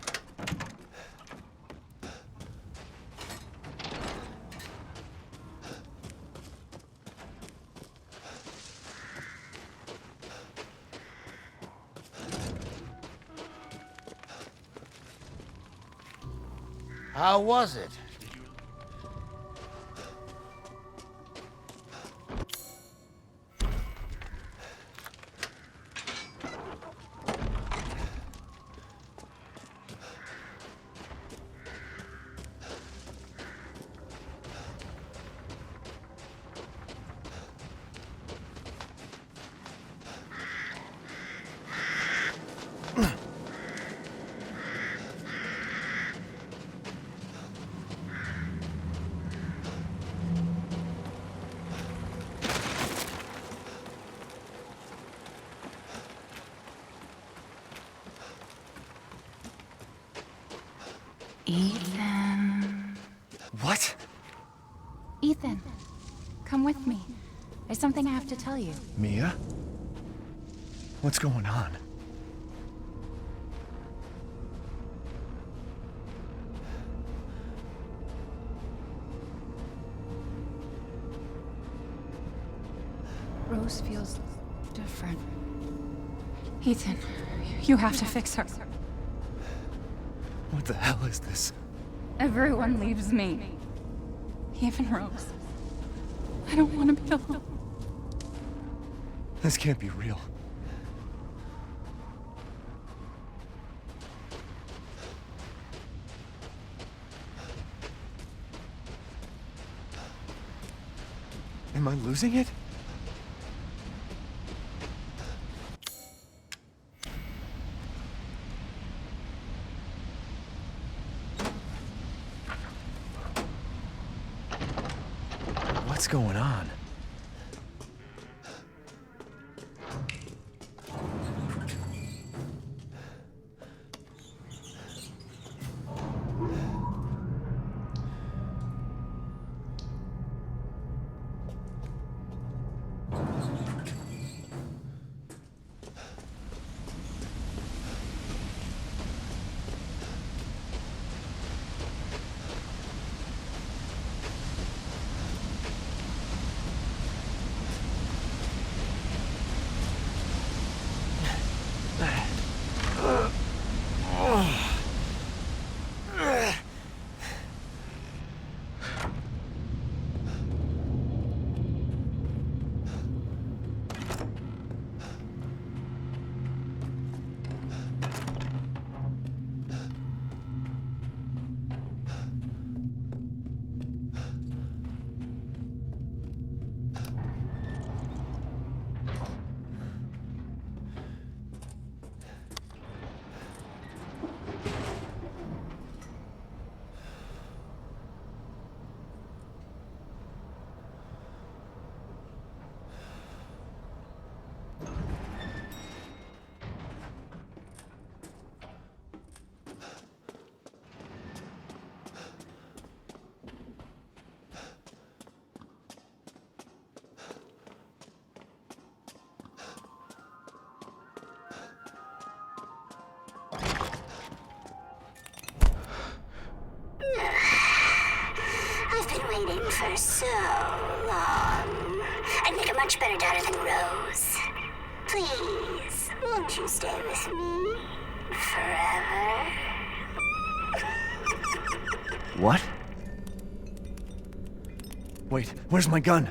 How was it? Ethan. What? Ethan, come with me. There's something I have to tell you. Mia? What's going on? Rose feels different. Ethan, you have to fix her. What the hell is this? Everyone leaves me. Even Rose. I don't want to be alone. This can't be real. Am I losing it? What's going on? for so long. I'd make a much better daughter than Rose. Please, won't you stay with me forever? What? Wait, where's my gun?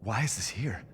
Why is this here?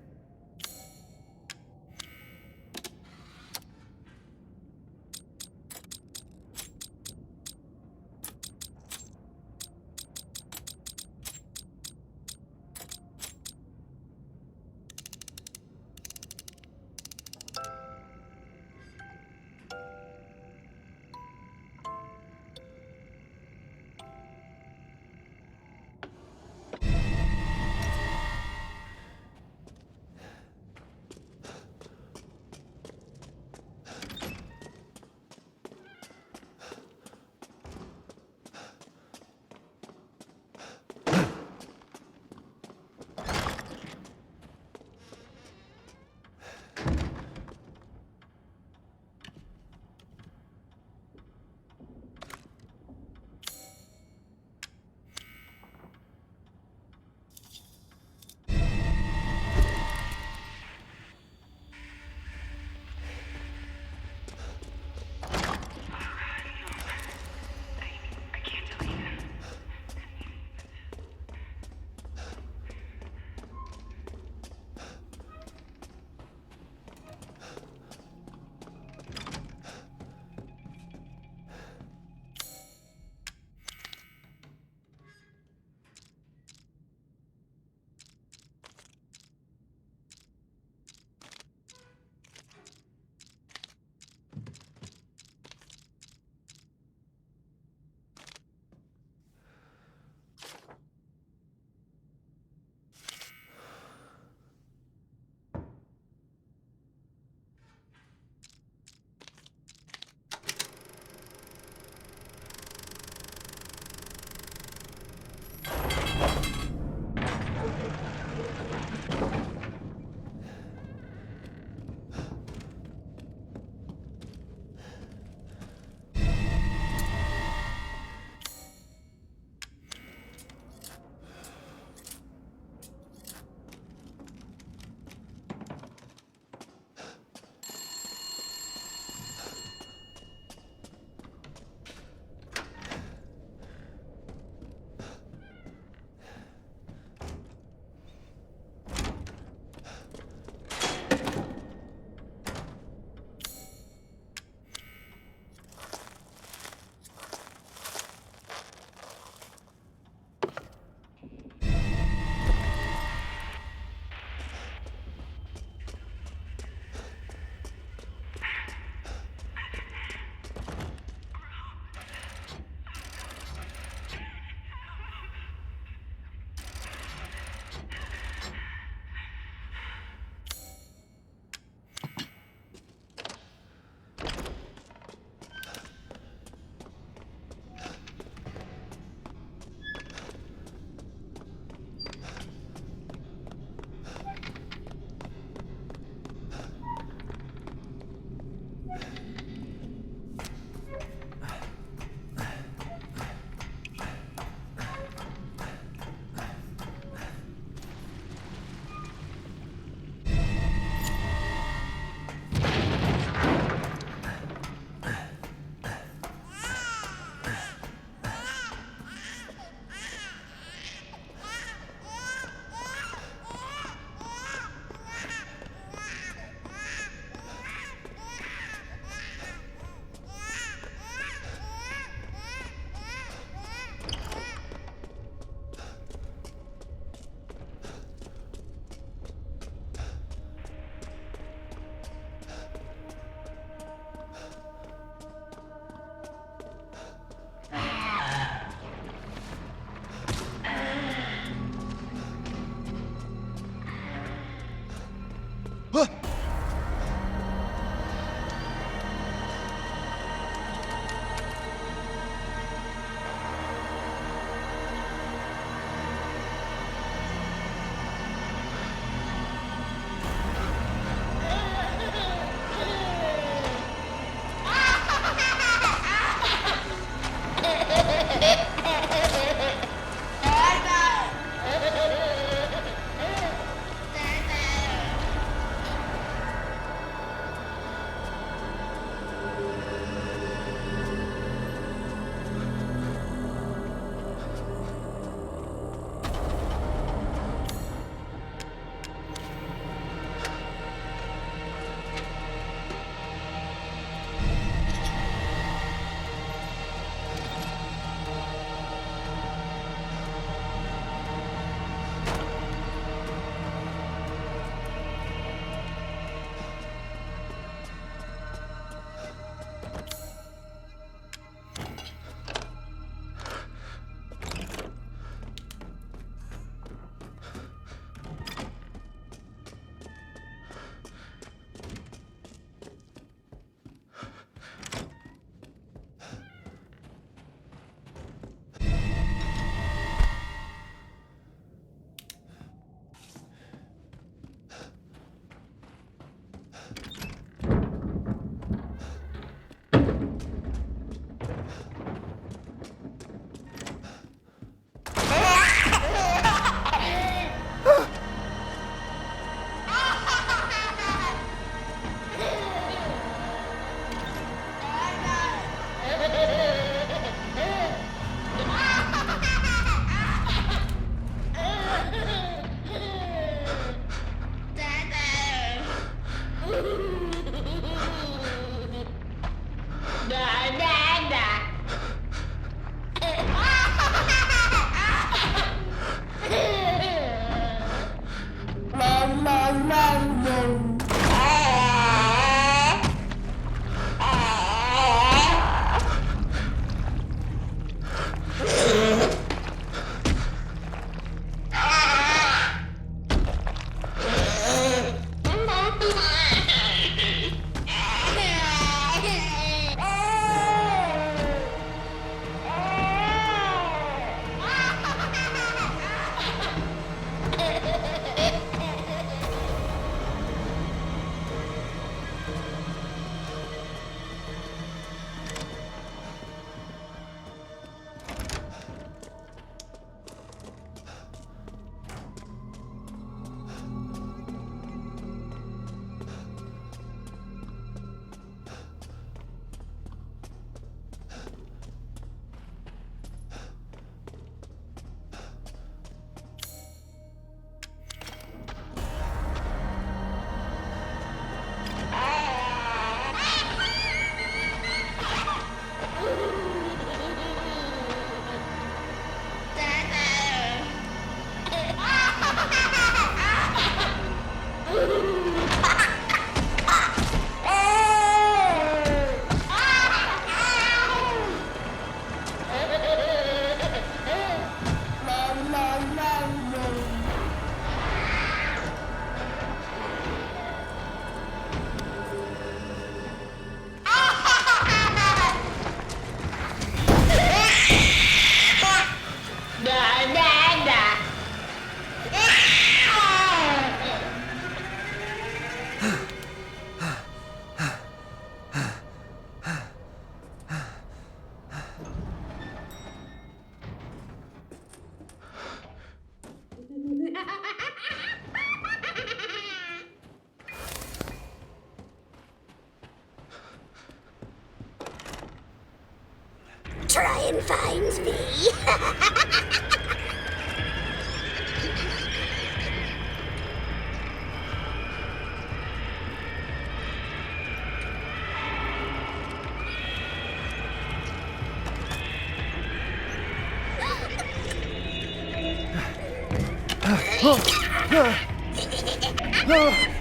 try and find me.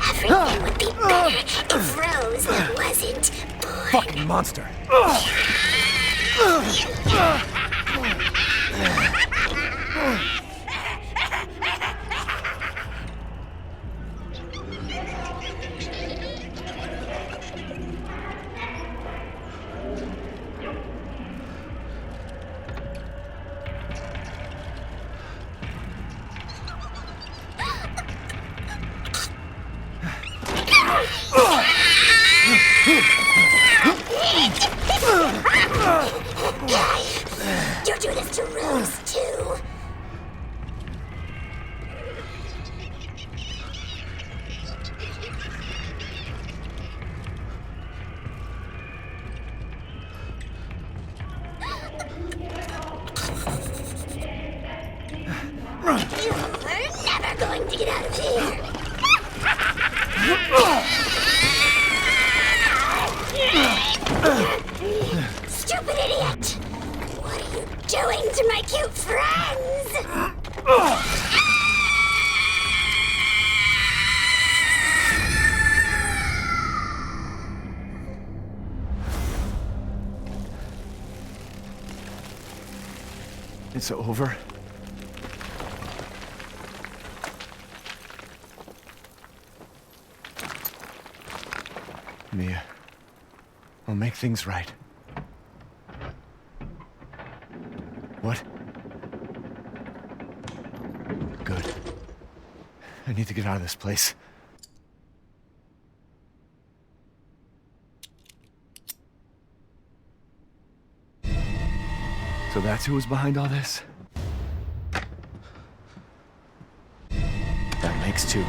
Everything would be better if Rose wasn't born. Fucking monster. You do this to Rose, too. You're never going to get out of here. Stupid idiot! What are you doing to my cute friends? It's over. Mia, I'll make things right. What? Good. I need to get out of this place. So that's who was behind all this? That makes two.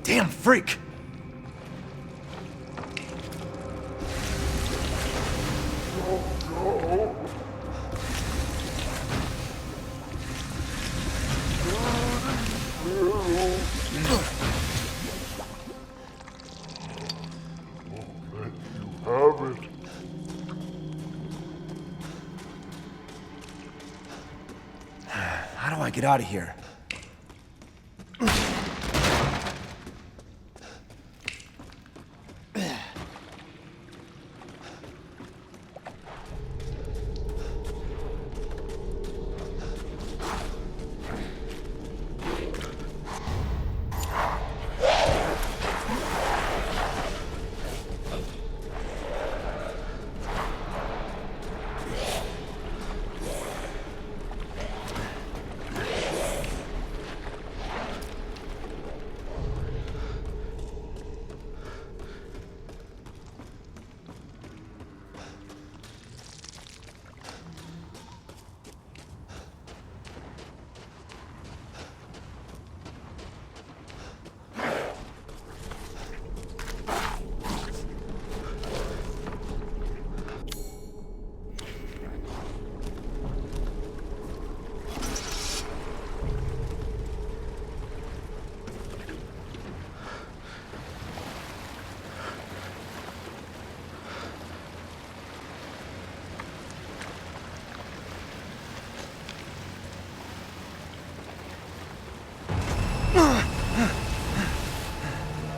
Damn freak! How do I get out of here?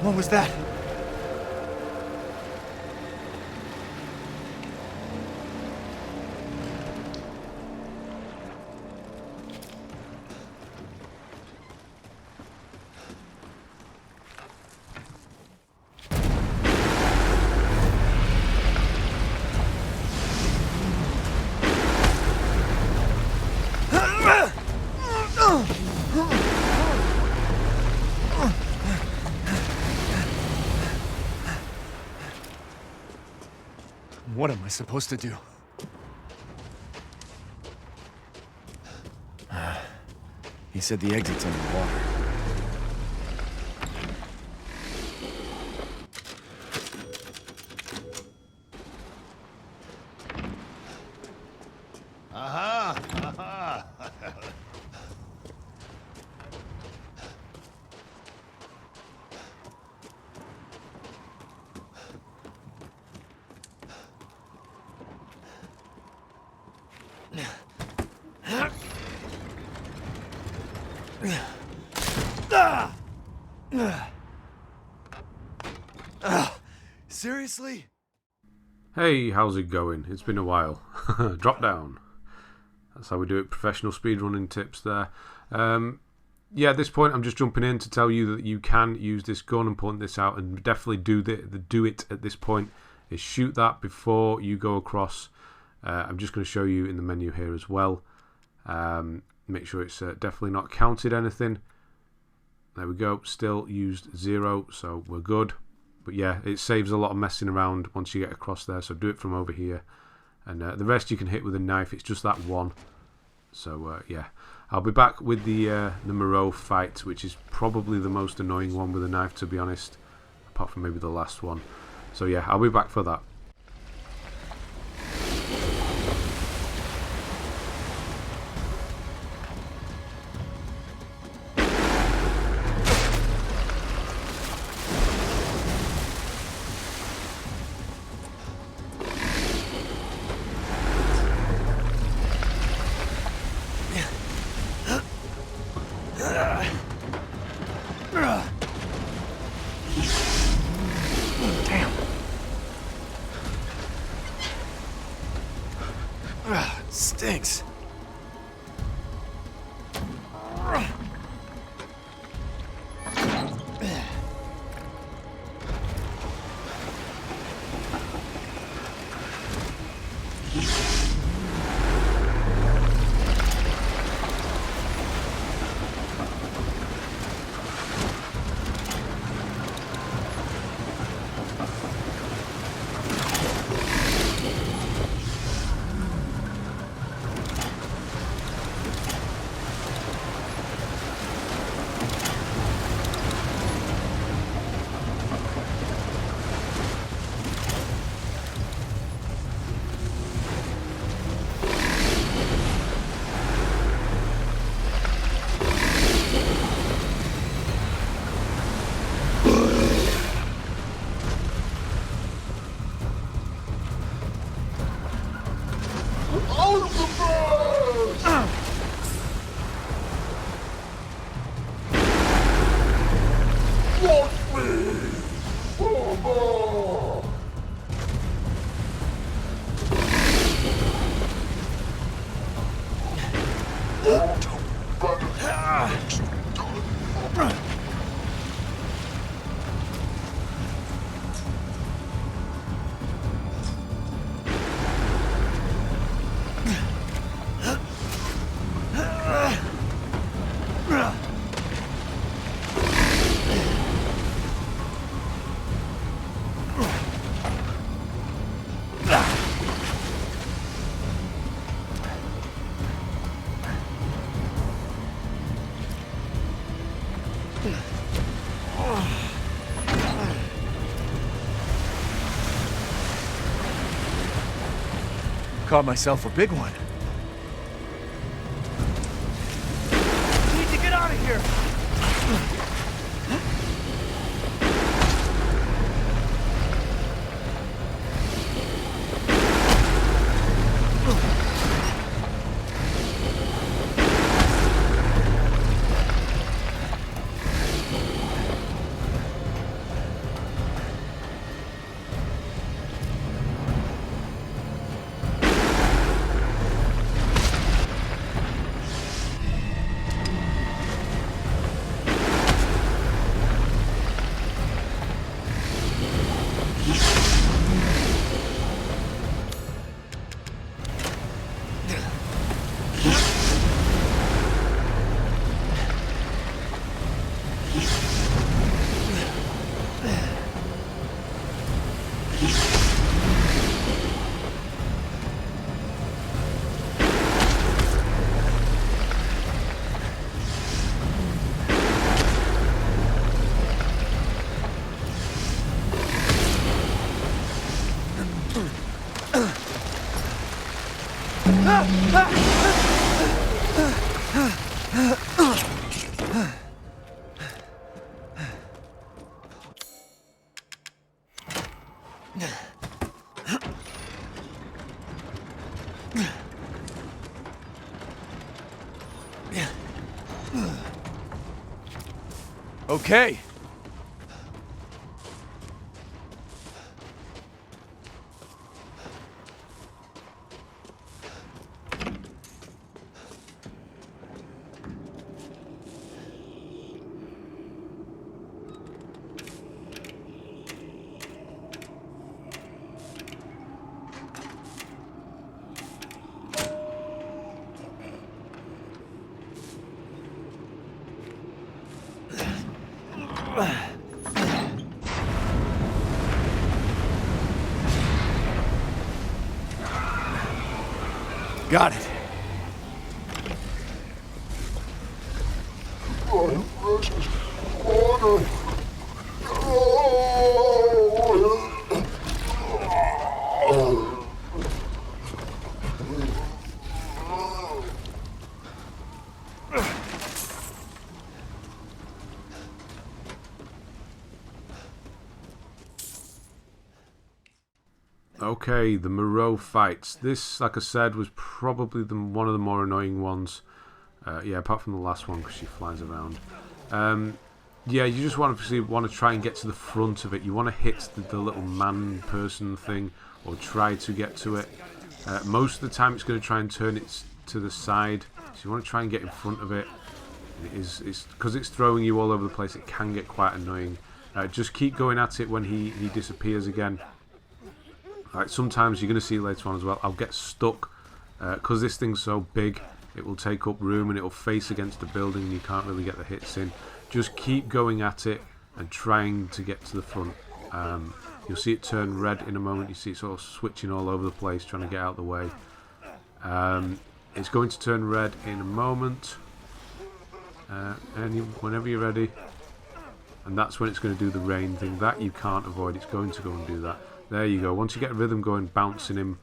What was that? What am I supposed to do? He said the exit's underwater. Seriously? Hey, how's it going? It's been a while. Drop down. That's how we do it. Professional speedrunning tips there. Yeah, at this point, I'm just jumping in to tell you that you can use this gun and point this out, and definitely do it at this point. Is shoot that before you go across. I'm just going to show you in the menu here as well. Make sure it's definitely not counted anything. There we go. Still used 0, so we're good. But yeah, it saves a lot of messing around once you get across there, so do it from over here. And the rest you can hit with a knife, it's just that one. So yeah, I'll be back with the Moreau fight, which is probably the most annoying one with a knife, to be honest, apart from maybe the last one. So yeah, I'll be back for that. Stinks. Caught myself a big one. Need to get out of here! Okay. Got it. Okay, the Moreau fights. This, like I said, was probably one of the more annoying ones. Yeah, apart from the last one because she flies around. Yeah, you just want to try and get to the front of it. You want to hit the little man person thing, or try to get to it. Most of the time it's going to try and turn it to the side, so you want to try and get in front of it. It's because it's throwing you all over the place, it can get quite annoying. Just keep going at it when he disappears again. Like, sometimes you're going to see later on as well, I'll get stuck because this thing's so big. It will take up room and it will face against the building and you can't really get the hits in. Just keep going at it and trying to get to the front. You'll see it turn red in a moment. You see it sort of switching all over the place, trying to get out of the way. It's going to turn red in a moment. Whenever you're ready. And that's when it's going to do the rain thing. That you can't avoid. It's going to go and do that. There you go. Once you get a rhythm going, bouncing him,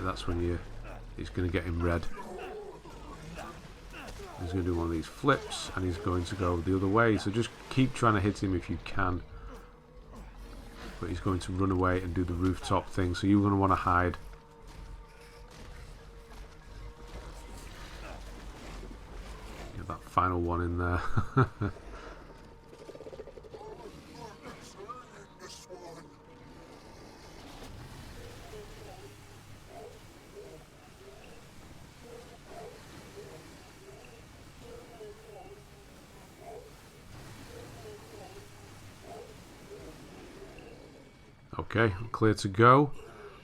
that's when it's going to get him red. He's going to do one of these flips and he's going to go the other way. So just keep trying to hit him if you can. But he's going to run away and do the rooftop thing. So you're going to want to hide. Get that final one in there. Okay, clear to go.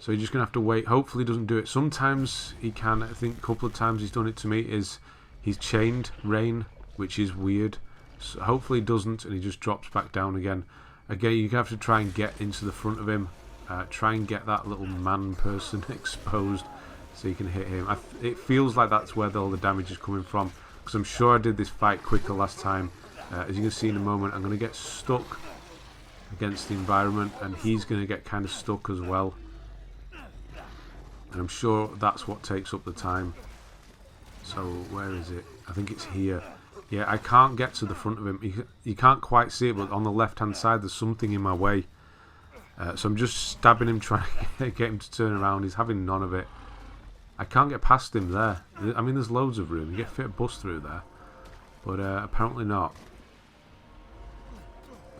So you're just going to have to wait. Hopefully he doesn't do it. Sometimes he can. I think a couple of times he's done it to me. He's chained rain, which is weird. So hopefully he doesn't and he just drops back down again. Again, you have to try and get into the front of him. Try and get that little man person exposed so you can hit him. It feels like that's where all the damage is coming from. Because I'm sure I did this fight quicker last time. As you can see in a moment, I'm going to get stuck against the environment and he's going to get kind of stuck as well, and I'm sure that's what takes up the time. So where is it? I think it's here. Yeah, I can't get to the front of him. You can't quite see it, but on the left hand side there's something in my way, so I'm just stabbing him, trying to get him to turn around. He's having none of it. I can't get past him there. I mean, there's loads of room. You get fit a bus through there, but apparently not.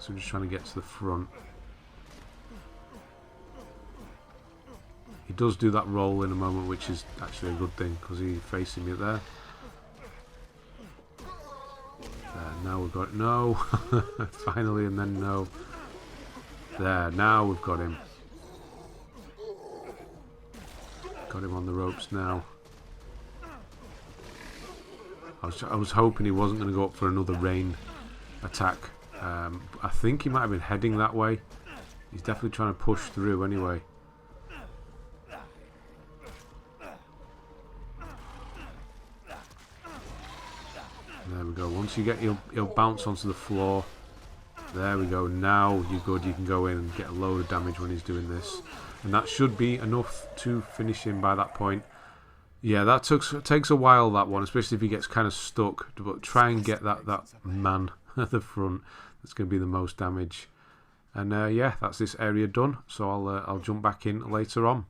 So I'm just trying to get to the front. He does do that roll in a moment, which is actually a good thing because he's facing me there. Now we've got no. Finally, and then no. There, now we've got him. Got him on the ropes now. I was hoping he wasn't going to go up for another rain attack. I think he might have been heading that way. He's definitely trying to push through anyway. There we go. Once you get, he'll bounce onto the floor. There we go. Now you're good. You can go in and get a load of damage when he's doing this. And that should be enough to finish him by that point. Yeah, that takes a while, that one, especially if he gets kind of stuck. But try and get that man at the front. That's going to be the most damage. And yeah, that's this area done. So I'll jump back in later on.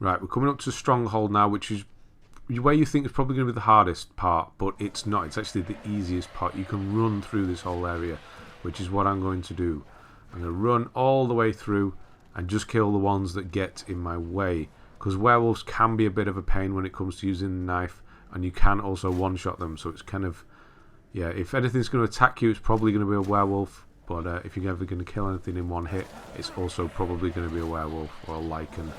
Right, we're coming up to Stronghold now, which is where you think is probably going to be the hardest part, but it's not. It's actually the easiest part. You can run through this whole area, which is what I'm going to do. I'm going to run all the way through and just kill the ones that get in my way, because werewolves can be a bit of a pain when it comes to using the knife, and you can also one-shot them, so it's kind of, yeah, if anything's going to attack you, it's probably going to be a werewolf, but if you're ever going to kill anything in one hit, it's also probably going to be a werewolf or a lichen.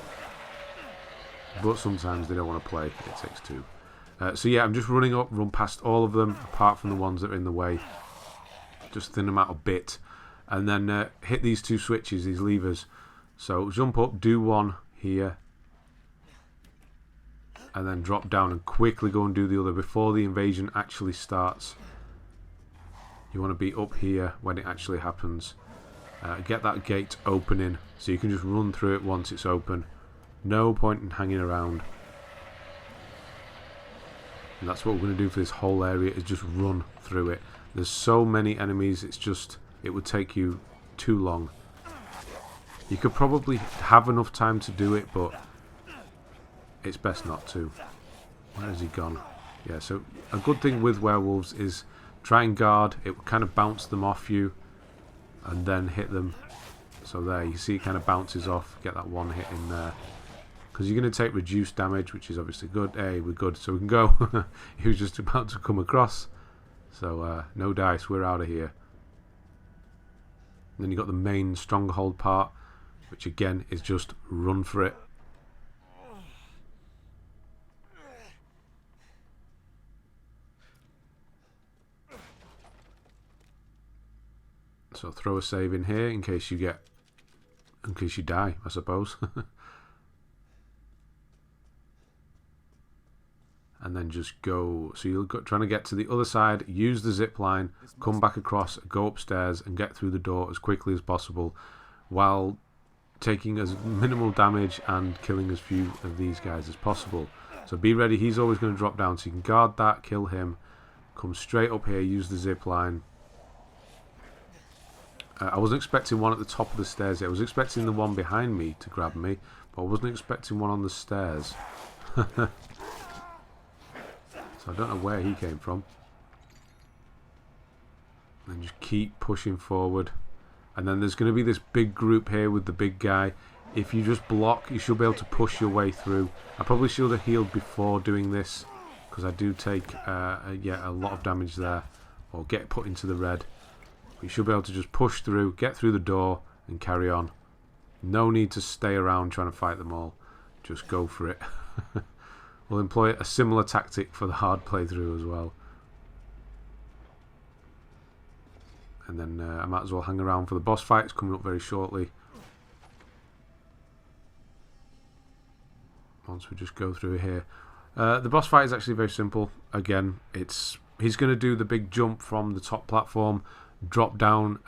But sometimes they don't want to play. It takes two. So yeah, I'm just running up, run past all of them, apart from the ones that are in the way. Just thin them out a bit. And then hit these two switches, these levers. So jump up, do one here. And then drop down and quickly go and do the other before the invasion actually starts. You want to be up here when it actually happens. Get that gate opening so you can just run through it once it's open. No point in hanging around. And that's what we're going to do for this whole area, is just run through it. There's so many enemies, it's just, it would take you too long. You could probably have enough time to do it, but it's best not to. Where has he gone? Yeah, so a good thing with werewolves is try and guard. It will kind of bounce them off you and then hit them. So there, you see it kind of bounces off. Get that one hit in there. Because you're going to take reduced damage, which is obviously good. Hey, we're good, so we can go. He was just about to come across. So, no dice, we're out of here. And then you've got the main Stronghold part, which again is just run for it. So throw a save in here in case you die, I suppose. And then just go, so you're trying to get to the other side, use the zip line, come back across, go upstairs and get through the door as quickly as possible while taking as minimal damage and killing as few of these guys as possible. So be ready, he's always going to drop down, so you can guard that, kill him, come straight up here, use the zip line. I wasn't expecting one at the top of the stairs. I was expecting the one behind me to grab me, but I wasn't expecting one on the stairs. So I don't know where he came from. And just keep pushing forward. And then there's going to be this big group here with the big guy. If you just block, you should be able to push your way through. I probably should have healed before doing this, because I do take yeah, a lot of damage there, or get put into the red. But you should be able to just push through, get through the door and carry on. No need to stay around trying to fight them all. Just go for it. We'll employ a similar tactic for the hard playthrough as well. And then I might as well hang around for the boss fight. It's coming up very shortly. Once we just go through here. The boss fight is actually very simple. Again, he's going to do the big jump from the top platform, drop down,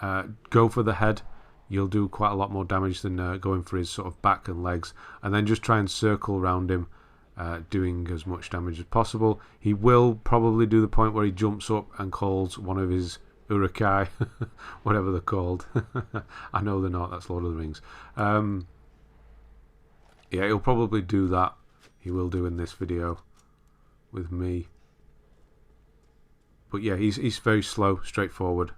go for the head. You'll do quite a lot more damage than going for his sort of back and legs. And then just try and circle around him, doing as much damage as possible. He will probably do the point where he jumps up and calls one of his Urukai, whatever they're called. I know they're not, that's Lord of the Rings. Yeah, he'll probably do that. He will do in this video with me. But yeah, he's very slow, straightforward.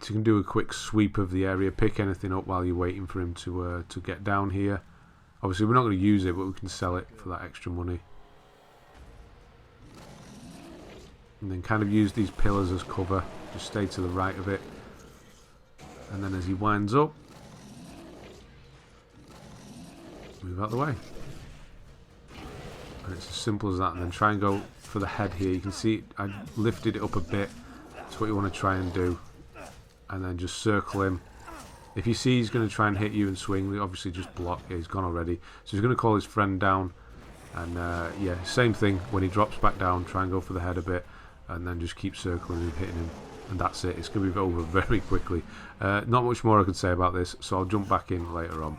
So you can do a quick sweep of the area, pick anything up while you're waiting for him to get down here. Obviously we're not going to use it, but we can sell it for that extra money. And then kind of use these pillars as cover. Just stay to the right of it. And then as he winds up, move out the way. And it's as simple as that. And then try and go for the head here. You can see I lifted it up a bit. That's what you want to try and do. and then just circle him. If you see he's going to try and hit you and swing, obviously just block. Yeah, he's gone already. So he's going to call his friend down. And yeah, same thing. When he drops back down, try and go for the head a bit. And then just keep circling and hitting him. And that's it. It's going to be over very quickly. Not much more I could say about this. So I'll jump back in later on.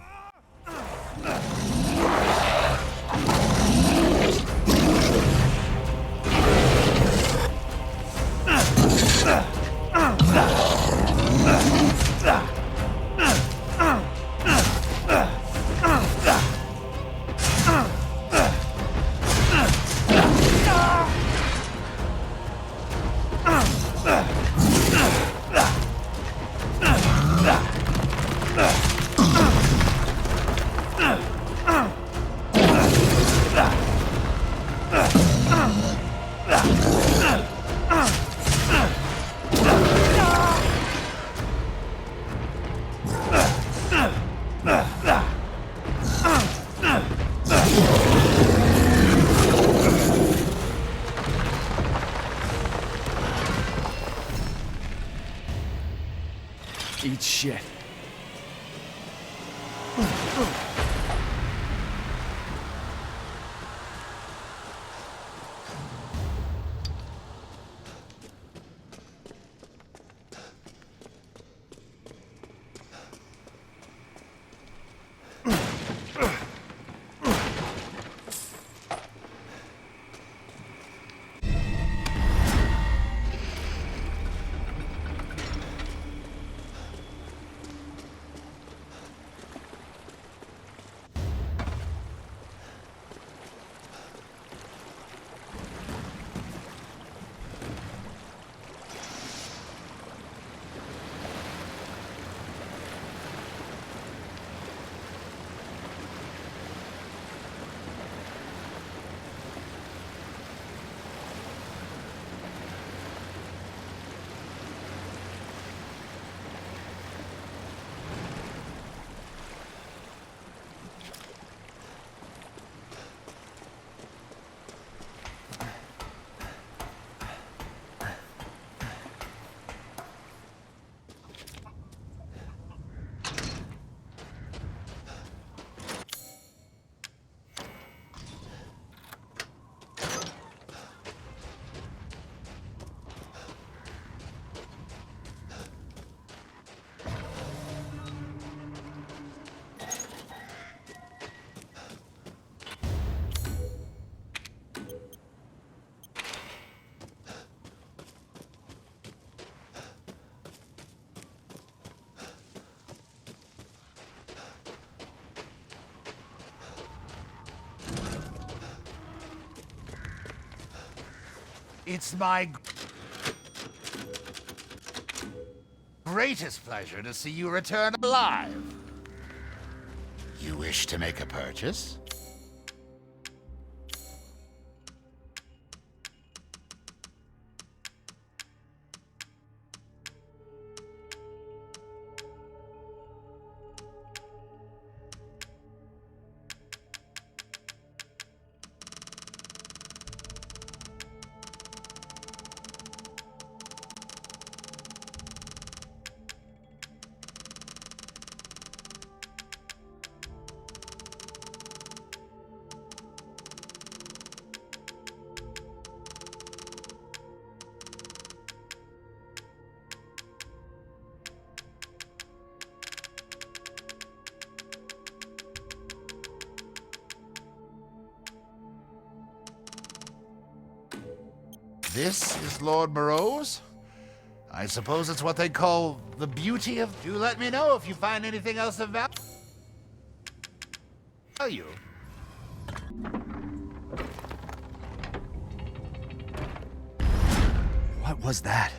Eat shit. It's my greatest pleasure to see you return alive. You wish to make a purchase? This is Lord Moreau's? I suppose it's what they call the beauty of... Do let me know if you find anything else of value. What was that?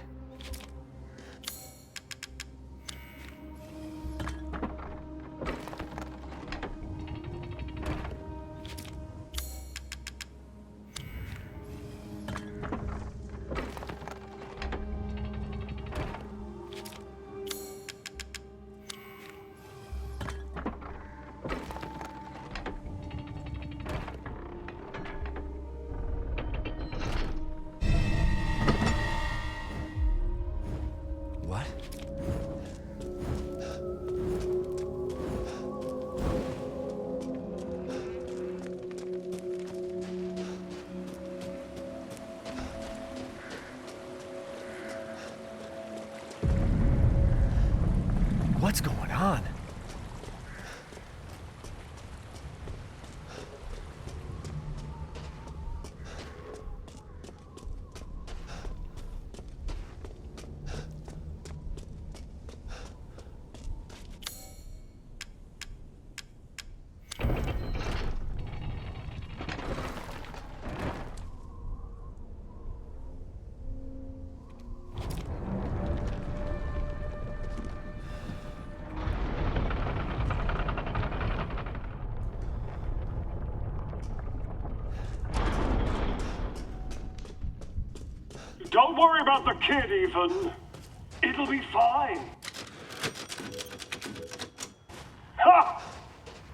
What's going on? Don't worry about the kid, Ethan. It'll be fine. Ha!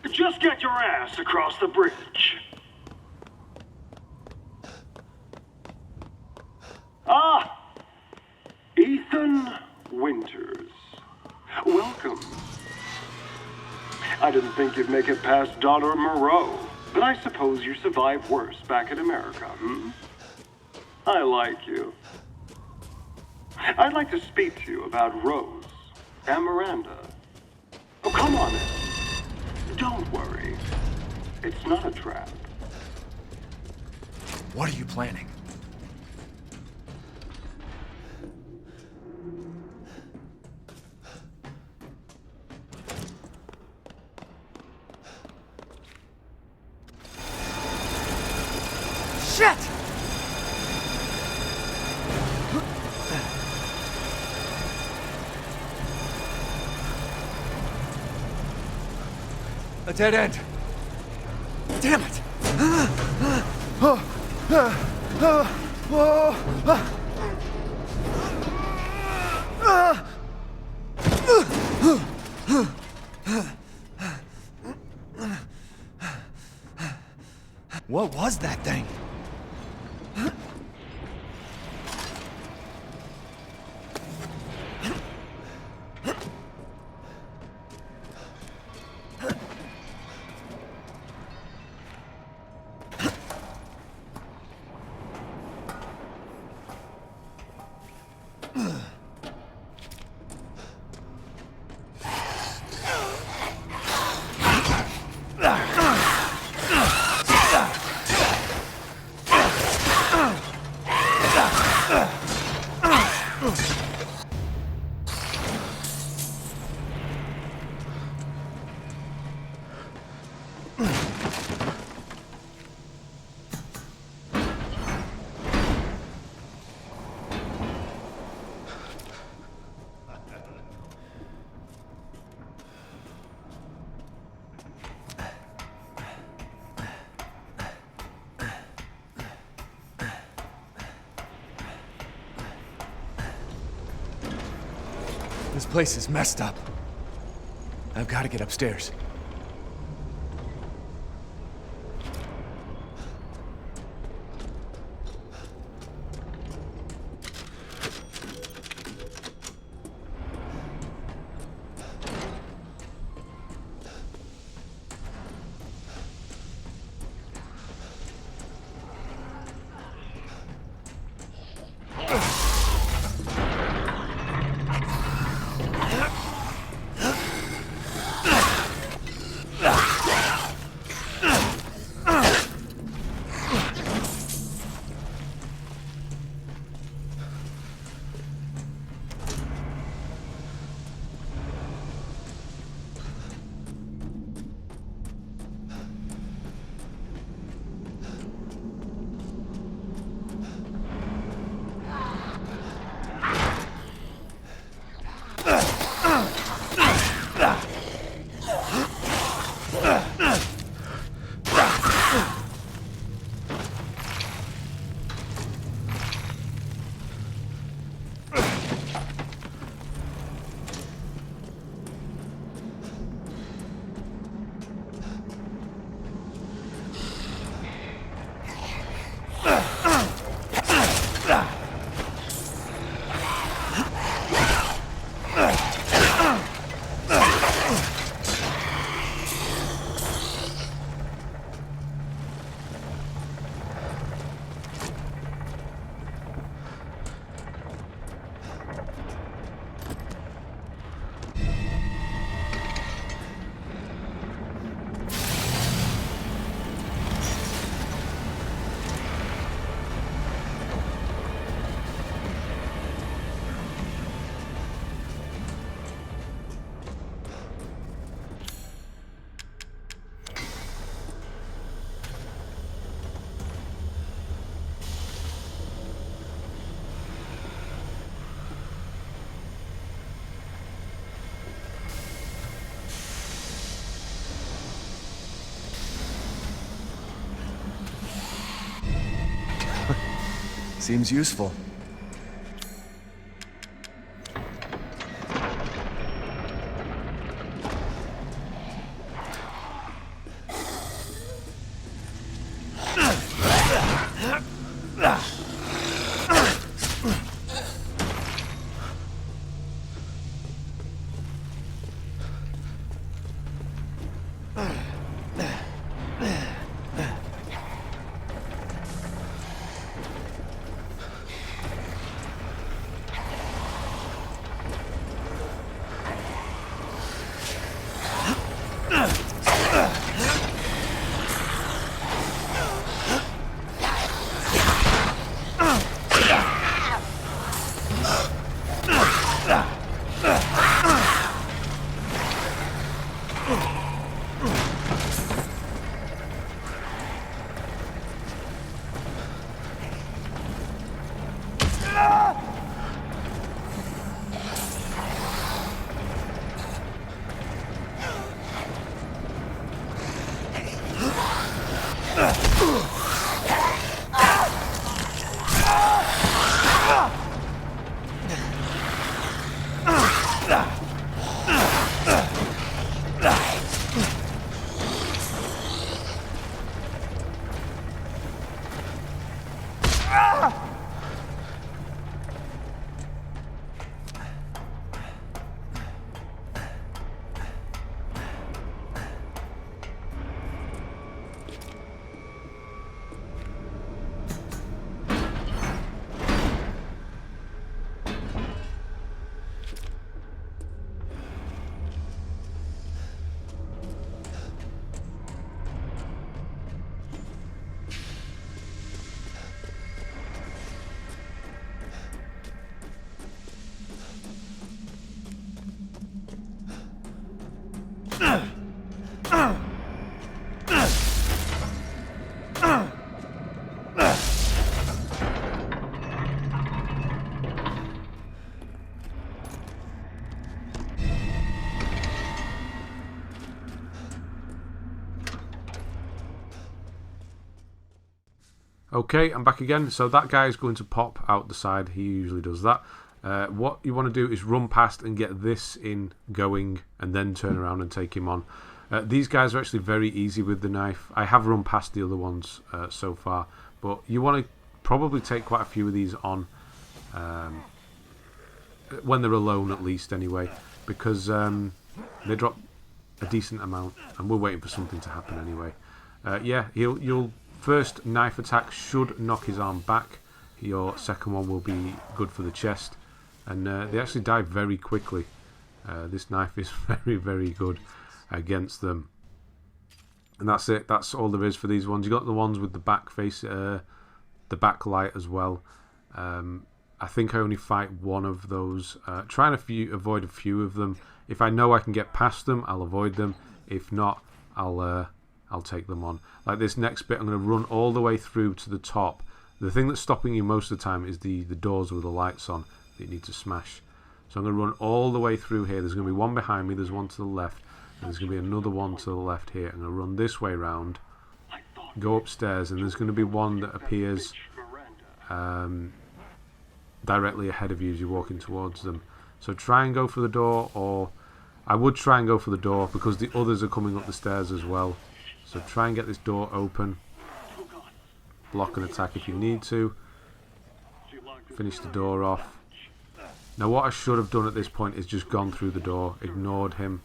Just get your ass across the bridge. Ah! Ethan Winters. Welcome. I didn't think you'd make it past Daughter Moreau, but I suppose you survived worse back in America, hmm? I like you. I'd like to speak to you about Rose and Miranda. Oh, come on in. Don't worry. It's not a trap. What are you planning? Shit! A dead end. Damn it! What was that thing? This place is messed up. I've got to get upstairs. Seems useful. Okay, I'm back again. So that guy is going to pop out the side. He usually does that. What you want to do is run past and get this in going and then turn around and take him on. These guys are actually very easy with the knife. I have run past the other ones so far, but you want to probably take quite a few of these on when they're alone, at least anyway, because they drop a decent amount and we're waiting for something to happen anyway. Yeah, you'll first knife attack should knock his arm back. Your second one will be good for the chest, and they actually die very quickly. This knife is very, very good against them. And that's it. That's all there is for these ones. You got the ones with the back face, the backlight as well. I think I only fight one of those. Trying to avoid a few of them. If I know I can get past them, I'll avoid them. If not, I'll take them on. Like this next bit, I'm going to run all the way through to the top. The thing that's stopping you most of the time is the doors with the lights on that you need to smash. So I'm going to run all the way through here. There's going to be one behind me, there's one to the left, and there's going to be another one to the left here. I'm going to run this way round, go upstairs, and there's going to be one that appears directly ahead of you as you're walking towards them. So try and go for the door, or I would try and go for the door because the others are coming up the stairs as well. So try and get this door open. Block an attack if you need to. Finish the door off. Now what I should have done at this point is just gone through the door, ignored him.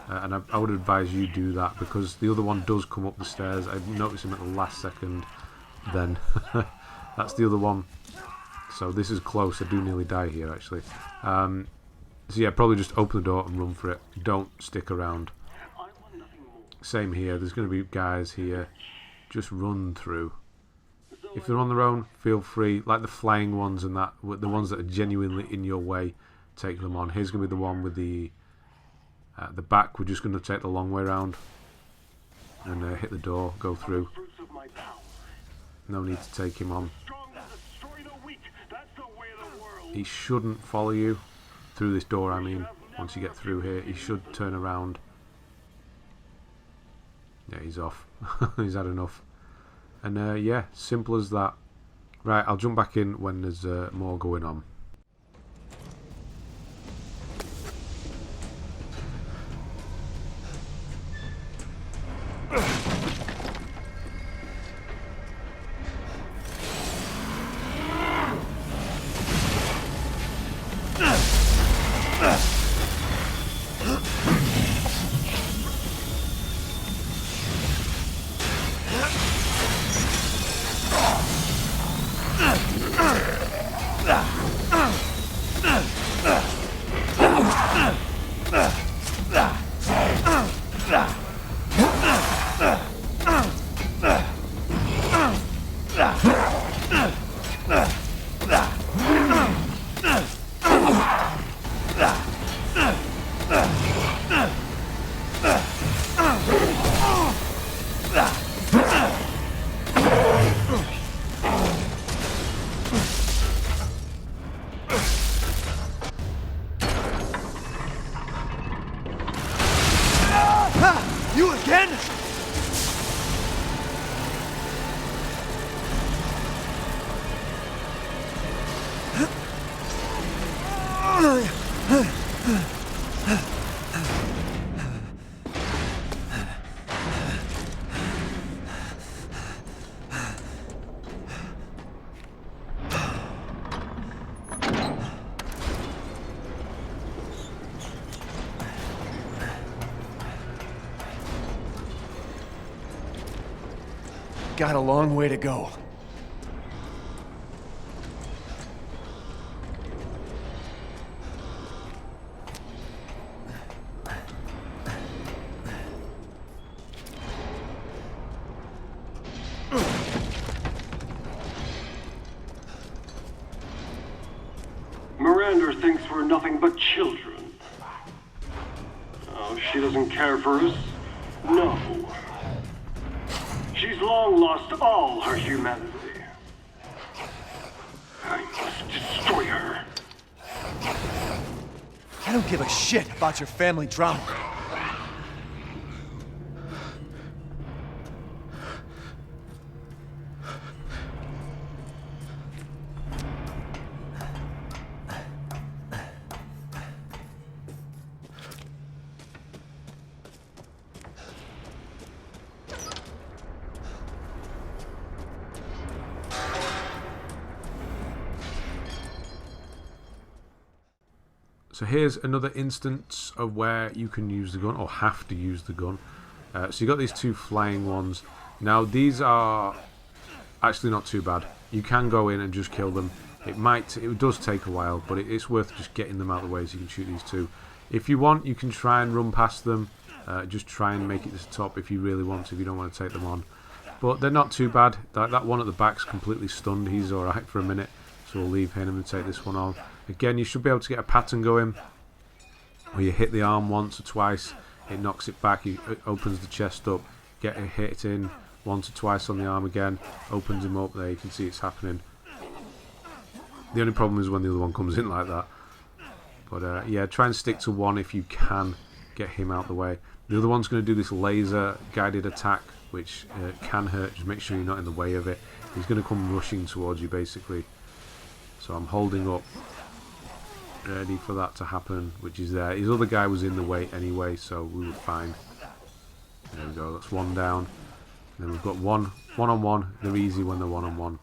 And I would advise you do that because the other one does come up the stairs. I noticed him at the last second then. That's the other one. So this is close. I do nearly die here actually. So yeah, probably just open the door and run for it. Don't stick around. Same here. There's going to be guys here. Just run through. If they're on their own, feel free. Like the flying ones and that, the ones that are genuinely in your way, take them on. Here's going to be the one with the back. We're just going to take the long way around and hit the door, go through. No need to take him on. He shouldn't follow you through this door. I mean, once you get through here, he should turn around. Yeah, he's off. He's had enough. And yeah, simple as that. Right, I'll jump back in when there's more going on. You again? Got a long way to go. Miranda thinks we're nothing but children. Oh, she doesn't care for us? No. She's long lost all her humanity. I must destroy her. I don't give a shit about your family drama. So here's another instance of where you can use the gun, or have to use the gun. So you got these two flying ones. Now these are actually not too bad. You can go in and just kill them. It does take a while, but it's worth just getting them out of the way so you can shoot these two. If you want, you can try and run past them. Just try and make it to the top if you really want to, if you don't want to take them on. But they're not too bad. That one at the back's completely stunned. He's alright for a minute. So we'll leave him and take this one on. Again, you should be able to get a pattern going where you hit the arm once or twice, it knocks it back, it opens the chest up, get a hit in once or twice on the arm again, opens him up. There you can see it's happening. The only problem is when the other one comes in like that. But yeah, try and stick to one if you can get him out the way. The other one's going to do this laser guided attack, which can hurt. Just make sure you're not in the way of it. He's going to come rushing towards you basically. So I'm holding up, ready for that to happen, which is there. His other guy was in the way anyway, so we were fine. There we go, that's one down. And then we've got one-on-one. They're easy when they're one-on-one.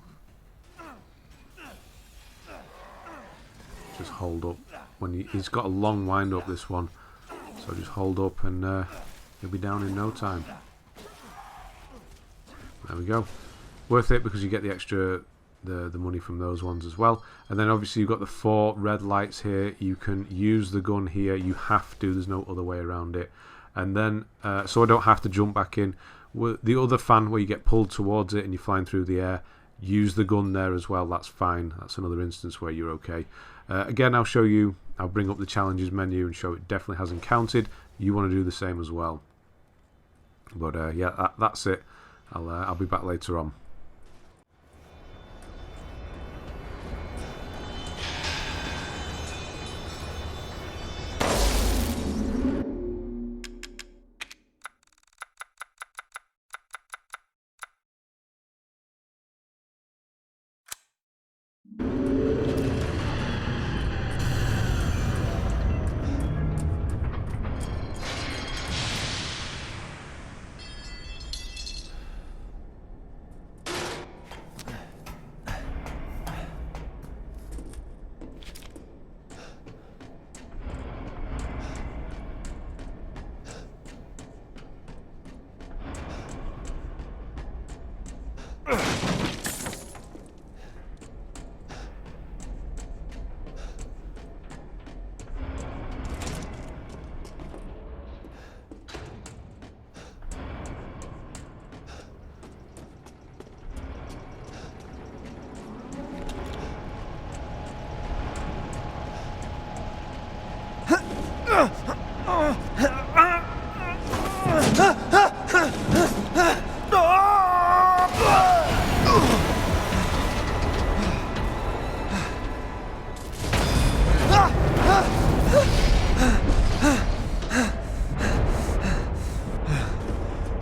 Just hold up. He's got a long wind up, this one. So just hold up and he'll be down in no time. There we go. Worth it because you get the extra the money from those ones as well. And then obviously you've got the 4 red lights here. You can use the gun here. You have to. There's no other way around it. And then so I don't have to jump back in. The other fan where you get pulled towards it and you're flying through the air, use the gun there as well. That's fine. That's another instance where you're okay. Again, I'll show you. I'll bring up the challenges menu and show it definitely hasn't counted. You want to do the same as well. But yeah, that's it. I'll be back later on.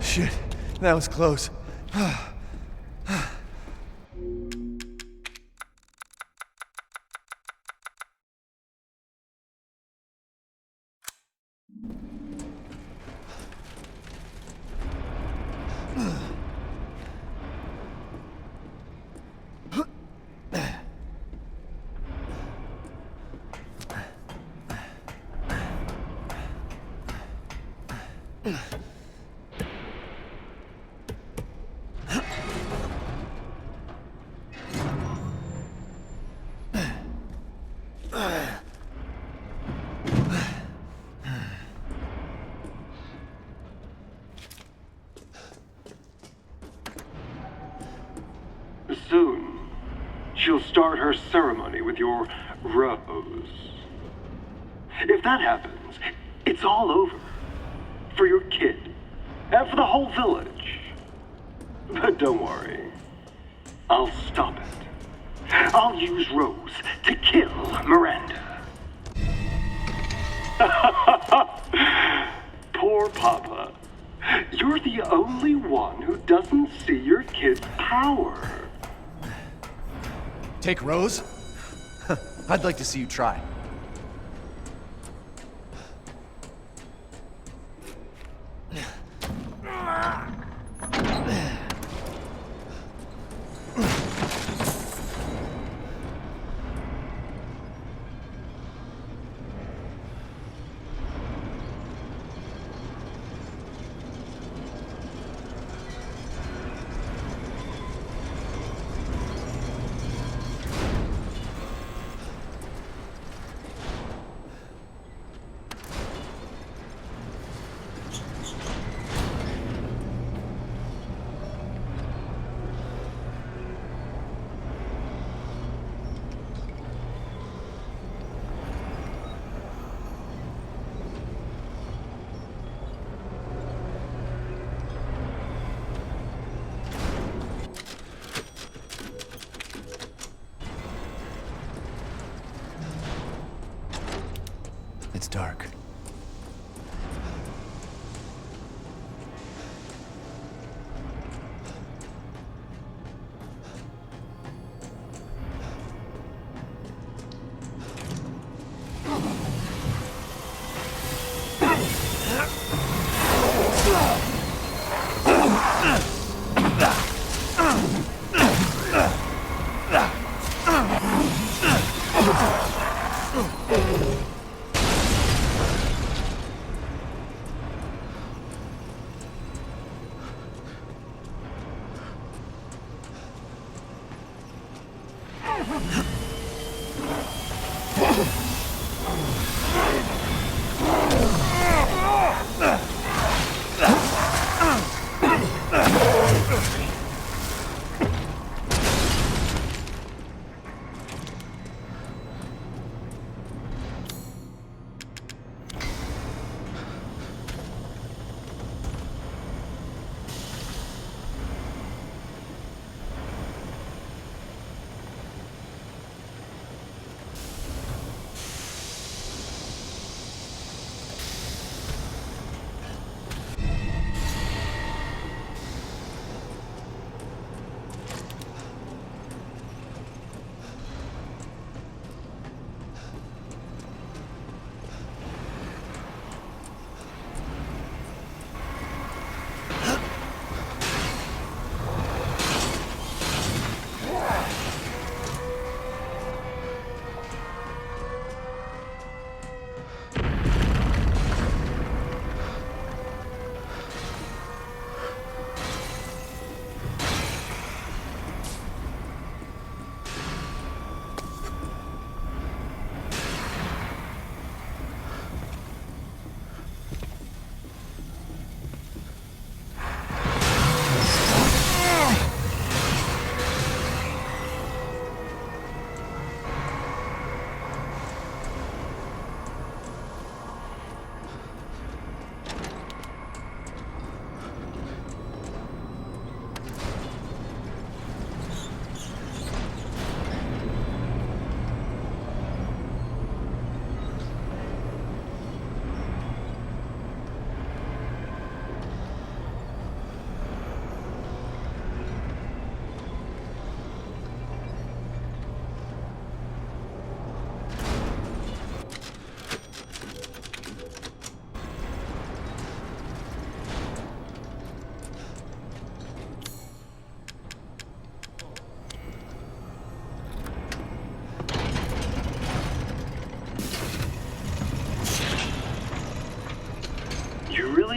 Shit, that was close. Soon, she'll start her ceremony with your rose. If that happens, it's all over. For your kid, and for the whole village. But don't worry, I'll stop it. I'll use Rose to kill Miranda. Poor Papa. You're the only one who doesn't see your kid's power. Take Rose? I'd like to see you try. It's dark.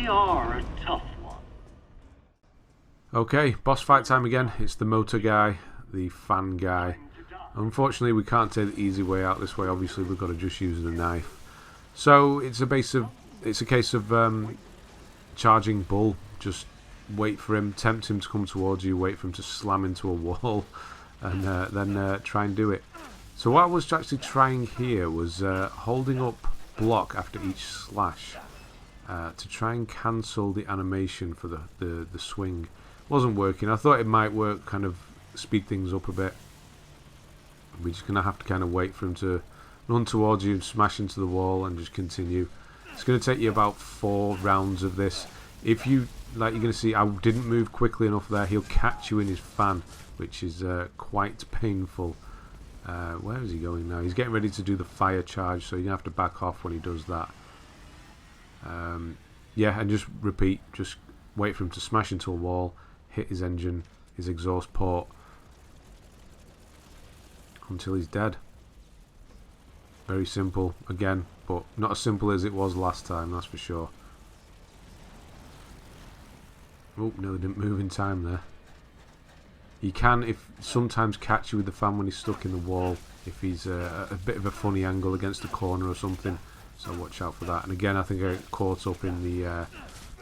really are a tough one. Okay, boss fight time again. It's the motor guy, the fan guy. Unfortunately, we can't take the easy way out this way. Obviously, we've got to just use the knife. So it's a case of charging Bull. Just wait for him, tempt him to come towards you, wait for him to slam into a wall, and then try and do it. So what I was actually trying here was holding up block after each slash to try and cancel the animation for the swing. Wasn't working. I thought it might work, kind of speed things up a bit. We're just going to have to kind of wait for him to run towards you and smash into the wall and just continue. It's going to take you about 4 rounds of this. If you, like you're going to see, I didn't move quickly enough there. He'll catch you in his fan, which is quite painful. Where is he going now? He's getting ready to do the fire charge, so you have to back off when he does that. Yeah, and just repeat. Just wait for him to smash into a wall, hit his engine, his exhaust port, until he's dead. Very simple, again, but not as simple as it was last time, that's for sure. Oh, no, they didn't move in time there. He can sometimes catch you with the fan when he's stuck in the wall, if he's a bit of a funny angle against the corner or something, so watch out for that. And again, I think I got caught up in the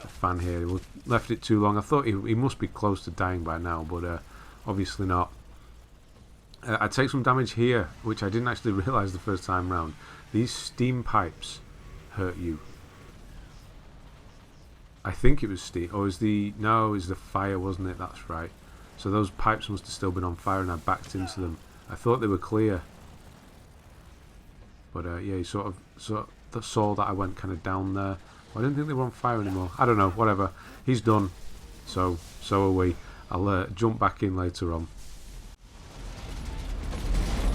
fan here. We left it too long. I thought he must be close to dying by now, but obviously not. I take some damage here, which I didn't actually realise the first time round. These steam pipes hurt you. I think it was steam. Or no, it was the fire, wasn't it? That's right. So those pipes must have still been on fire and I backed into them. I thought they were clear. But yeah, you sort of saw that I went kind of down there. I didn't think they were on fire anymore. I don't know, whatever. He's done. So are we. I'll jump back in later on.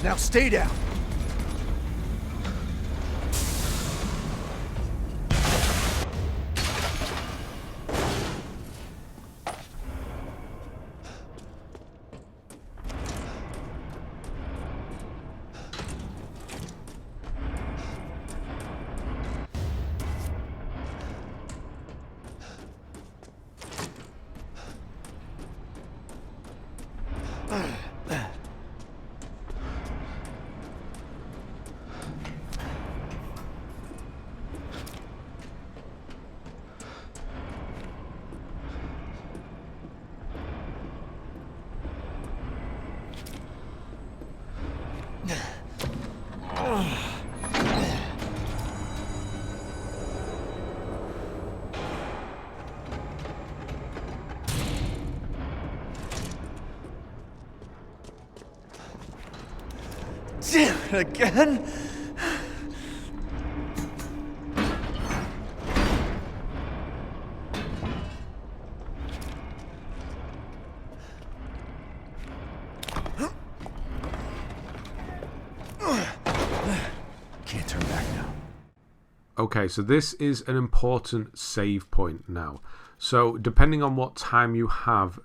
Now stay down. Damn it again! Can't turn back now. Okay, so this is an important save point now. So depending on what time you have,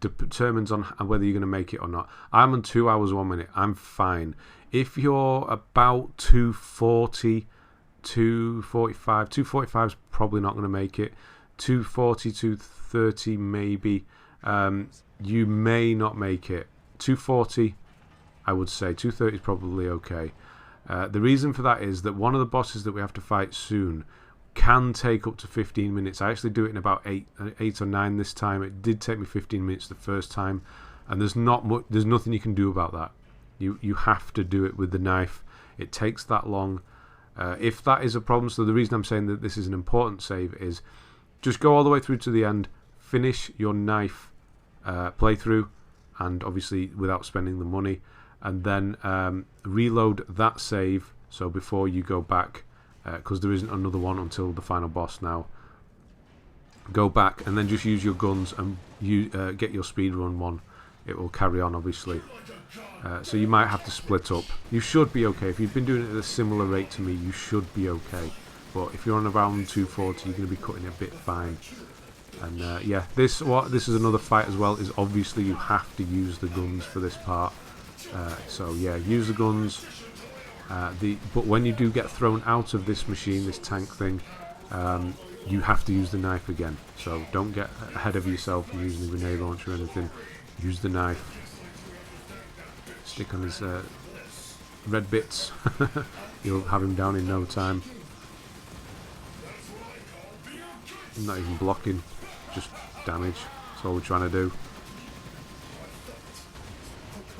determines on whether you're going to make it or not. I'm on 2 hours 1 minute. I'm fine. If you're about 240, 245, 245 is probably not going to make it. 240, 230 maybe. You may not make it. 240, I would say. 230 is probably okay. The reason for that is that one of the bosses that we have to fight soon can take up to 15 minutes. I actually do it in about 8 or 9 this time. It did take me 15 minutes the first time, and there's nothing you can do about that. You have to do it with the knife. It takes that long. If that is a problem, so the reason I'm saying that this is an important save is just go all the way through to the end, finish your knife playthrough, and obviously without spending the money, and then reload that save, so before you go back, because there isn't another one until the final boss now. Go back and then just use your guns and get your speedrun one. It will carry on, obviously. So you might have to split up. You should be okay. If you've been doing it at a similar rate to me, you should be okay. But if you're on around 240, you're going to be cutting it a bit fine. And yeah, this is another fight as well. Is obviously you have to use the guns for this part. So yeah, use the guns. But when you do get thrown out of this machine, this tank thing, you have to use the knife again. So don't get ahead of yourself using the grenade launcher or anything. Use the knife. Stick on his red bits. You'll have him down in no time. Not even blocking, just damage. That's all we're trying to do.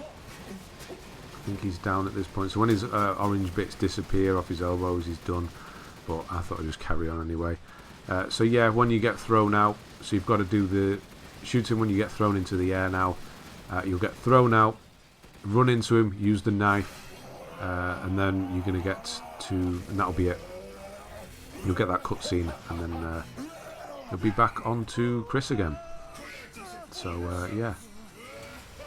I think he's down at this point. So when his orange bits disappear off his elbows, he's done. But I thought I'd just carry on anyway. So yeah, when you get thrown out, so you've got to do the shooting when you get thrown into the air now. You'll get thrown out, run into him, use the knife, and then you're going to get to, and that'll be it. You'll get that cutscene, and then you'll be back onto Chris again. So yeah,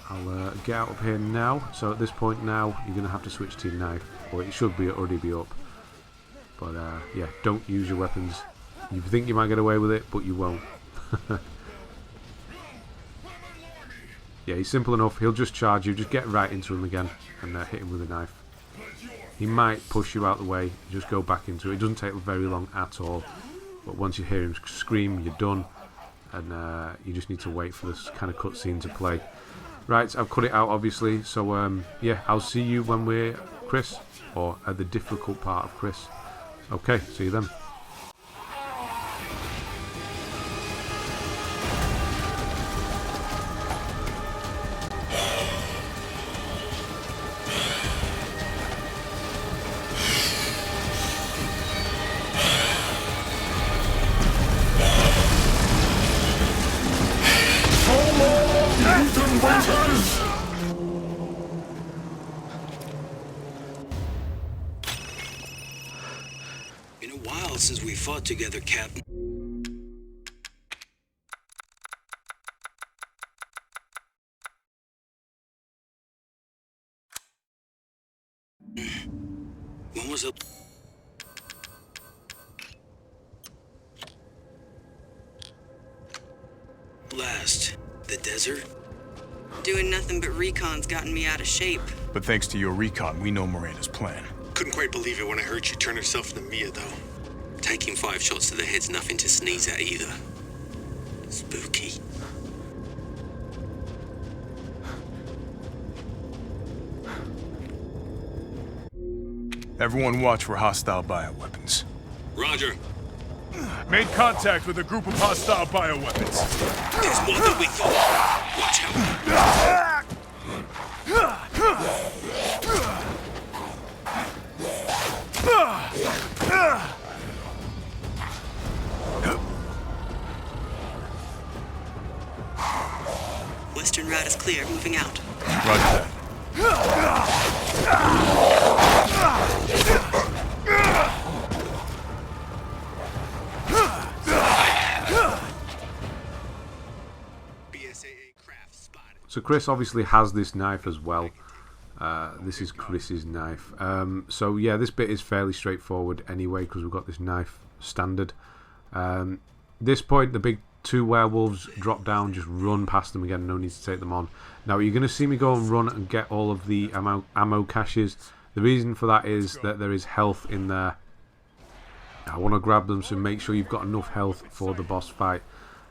I'll get out of here now. So at this point now, you're going to have to switch to your knife, or it should be already be up. But yeah, don't use your weapons. You think you might get away with it, but you won't. Yeah, he's simple enough. He'll just charge you. Just get right into him again and hit him with a knife. He might push you out the way. Just go back into it. It doesn't take very long at all. But once you hear him scream, you're done. And you just need to wait for this kind of cutscene to play. Right, I've cut it out, obviously. So, yeah, I'll see you when we're Chris. Or at the difficult part of Chris. Okay, see you then. Been a while since we fought together, Captain. When was it? Last? The desert? Doing nothing but recon's gotten me out of shape. But thanks to your recon, we know Miranda's plan. Couldn't quite believe it when I heard she turned herself into Mia, though. Taking 5 shots to the head's nothing to sneeze at either. Spooky. Everyone watch for hostile bioweapons. Roger. Made contact with a group of hostile bioweapons. There's more than we thought. Watch out. Western route is clear. Moving out. Roger that. So Chris obviously has this knife as well. This is Chris's knife. So yeah, this bit is fairly straightforward anyway because we've got this knife standard. This point, the big 2 werewolves drop down. Just run past them again. No need to take them on. Now you're going to see me go and run and get all of the ammo caches. The reason for that is that there is health in there. I want to grab them, so make sure you've got enough health for the boss fight.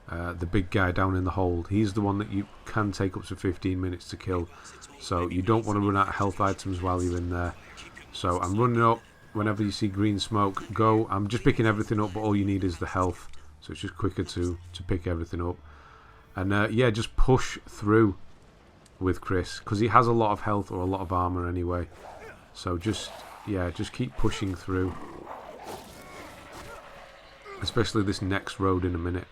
The big guy down in the hold. He's the one that you can take up to 15 minutes to kill. So you don't want to run out of health items while you're in there. So I'm running up. Whenever you see green smoke, go. I'm just picking everything up, but all you need is the health. So it's just quicker to pick everything up. And yeah, just push through with Chris, because he has a lot of health or a lot of armor anyway. So just, yeah, just keep pushing through. Especially this next road in a minute.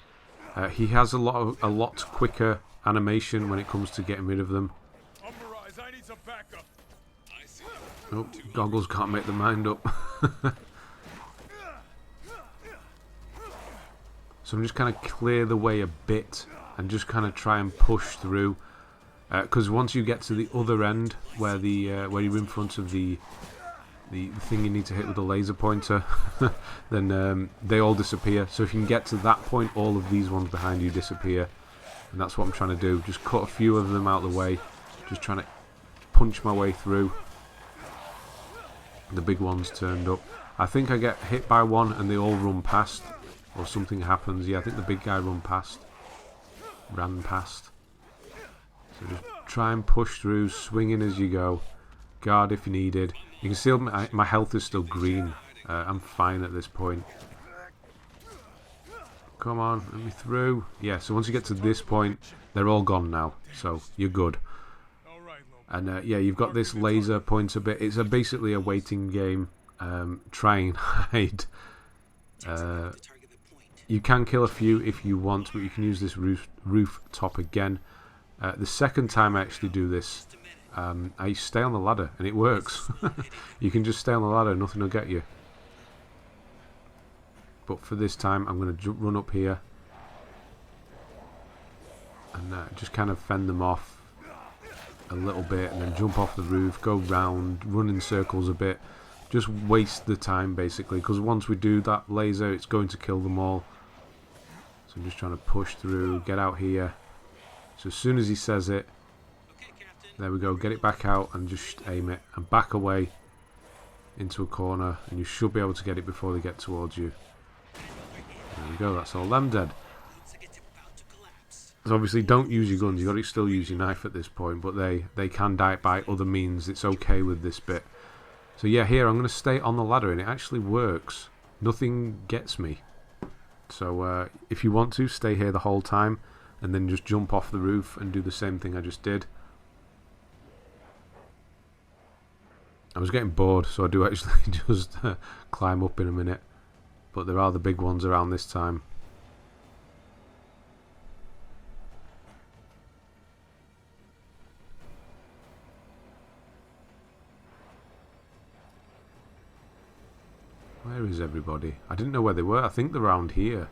He has a lot quicker animation when it comes to getting rid of them. Oh, Goggles can't make the mind up. So I'm just kind of clear the way a bit and just kind of try and push through. Because once you get to the other end, where where you're in front of the thing you need to hit with the laser pointer, then they all disappear. So if you can get to that point, all of these ones behind you disappear. And that's what I'm trying to do. Just cut a few of them out of the way. Just trying to punch my way through. The big ones turned up. I think I get hit by one and they all run past. or something happens. Yeah, I think the big guy ran past. So just try and push through, swinging as you go. Guard if you needed. You can see my health is still green. I'm fine at this point. Come on, let me through. Yeah, so once you get to this point, they're all gone now. So you're good. And yeah, you've got this laser pointer bit. It's basically a waiting game. Try and hide. You can kill a few if you want, but you can use this rooftop again. The second time I actually do this, I stay on the ladder, and it works. You can just stay on the ladder, nothing will get you. But for this time, I'm going to run up here and just kind of fend them off a little bit, and then jump off the roof, go round, run in circles a bit. Just waste the time, basically, because once we do that laser, it's going to kill them all. So I'm just trying to push through, get out here. So as soon as he says it, there we go, get it back out and just aim it and back away into a corner, and you should be able to get it before they get towards you. There we go, that's all them dead. So obviously don't use your guns, you've got to still use your knife at this point, but they can die by other means. It's okay with this bit. So yeah, here I'm going to stay on the ladder, and it actually works. Nothing gets me. So if you want to, stay here the whole time, and then just jump off the roof and do the same thing I just did. I was getting bored, so I do actually just climb up in a minute. But there are the big ones around this time. Where is everybody? I didn't know where they were. I think they're around here.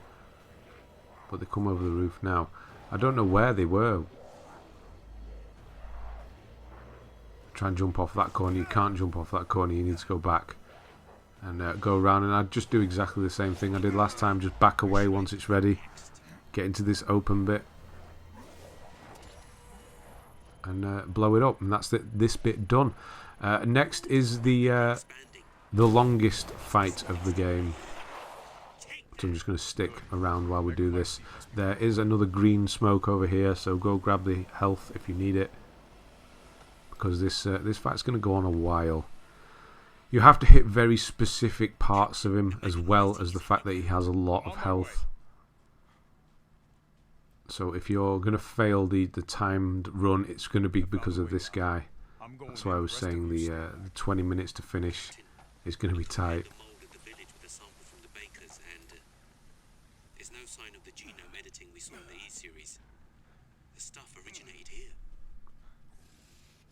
But they come over the roof now. I don't know where they were. Try and jump off that corner. You can't jump off that corner. You need to go back and go around. And I'd just do exactly the same thing I did last time. Just back away once it's ready. Get into this open bit. And blow it up. And that's this bit done. Next is the longest fight of the game. So I'm just going to stick around while we do this. There is another green smoke over here, so go grab the health if you need it, because this fight's going to go on a while. You have to hit very specific parts of him, as well as the fact that he has a lot of health. So if you're going to fail the timed run, it's going to be because of this guy. That's why I was saying the 20 minutes to finish is going to be tight. There's no sign of the genome editing we saw in the E-series. The stuff originated here.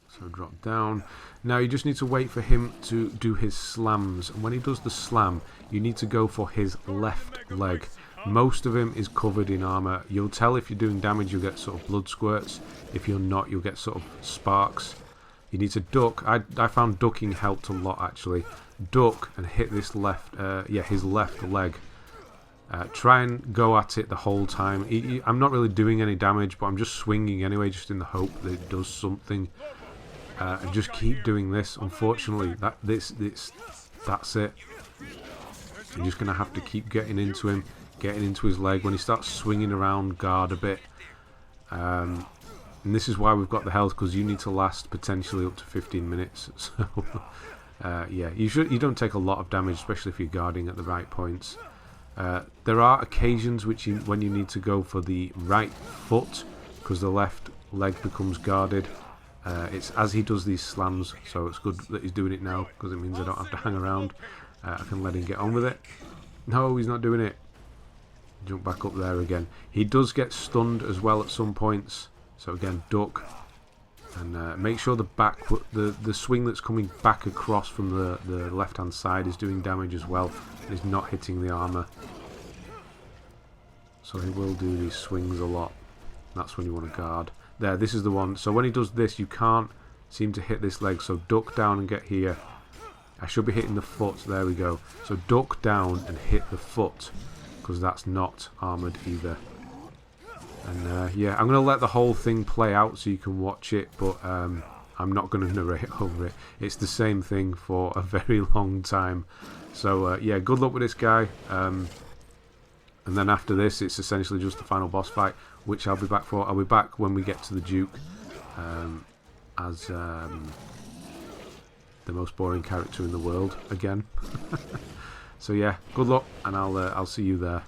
So drop down. Now you just need to wait for him to do his slams, and when he does the slam, you need to go for his left leg. Most of him is covered in armor. You'll tell if you're doing damage, you'll get sort of blood squirts. If you're not, you'll get sort of sparks. You need to duck. I found ducking helped a lot, actually. Duck and hit this his left leg. Try and go at it the whole time. I'm not really doing any damage, but I'm just swinging anyway, just in the hope that it does something. And just keep doing this. Unfortunately, that's it. You're just gonna have to keep getting into him, getting into his leg. When he starts swinging around, guard a bit. And this is why we've got the health, because you need to last potentially up to 15 minutes. So yeah, you don't take a lot of damage, especially if you're guarding at the right points. There are occasions when you need to go for the right foot, because the left leg becomes guarded. It's as he does these slams, so it's good that he's doing it now, because it means I don't have to hang around. I can let him get on with it. No, he's not doing it. Jump back up there again. He does get stunned as well at some points, so again, duck. And make sure the swing that's coming back across from the left hand side is doing damage as well. Is not hitting the armor. So he will do these swings a lot. That's when you want to guard. There, this is the one. So when he does this, you can't seem to hit this leg. So duck down and get here. I should be hitting the foot. There we go. So duck down and hit the foot, because that's not armored either. And yeah, I'm going to let the whole thing play out so you can watch it, but I'm not going to narrate over it. It's the same thing for a very long time. So yeah, good luck with this guy. And then after this, it's essentially just the final boss fight, which I'll be back for. I'll be back when we get to the Duke as the most boring character in the world again. So yeah, good luck, and I'll see you there.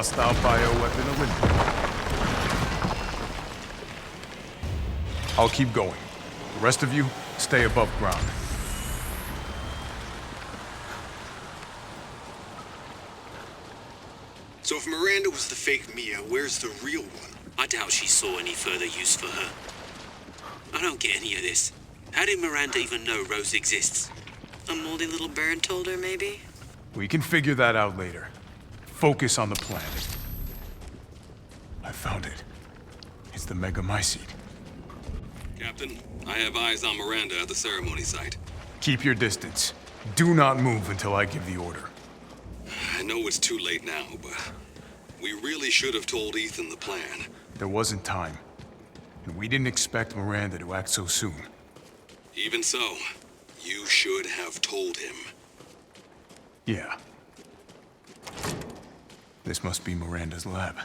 Hostile bioweapon eliminated. I'll keep going. The rest of you, stay above ground. So if Miranda was the fake Mia, where's the real one? I doubt she saw any further use for her. I don't get any of this. How did Miranda even know Rose exists? A moldy little bird told her, maybe? We can figure that out later. Focus on the plan. I found it. It's the Megamycete. Captain, I have eyes on Miranda at the ceremony site. Keep your distance. Do not move until I give the order. I know it's too late now, but we really should have told Ethan the plan. There wasn't time. And we didn't expect Miranda to act so soon. Even so, you should have told him. Yeah. This must be Miranda's lab.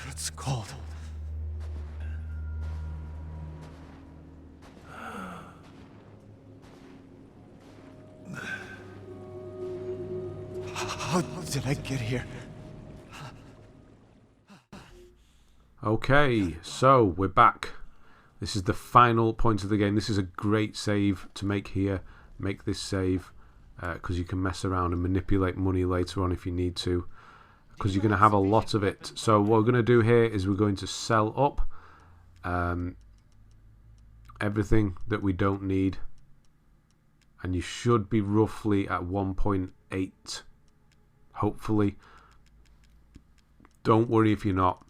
It's cold. How did I get here? Okay, so we're back. This is the final point of the game. This is a great save to make here. Make this save because you can mess around and manipulate money later on if you need to, because you're going to have a lot of it. So what we're going to do here is we're going to sell up everything that we don't need, and you should be roughly at 1.8, hopefully. Don't worry if you're not.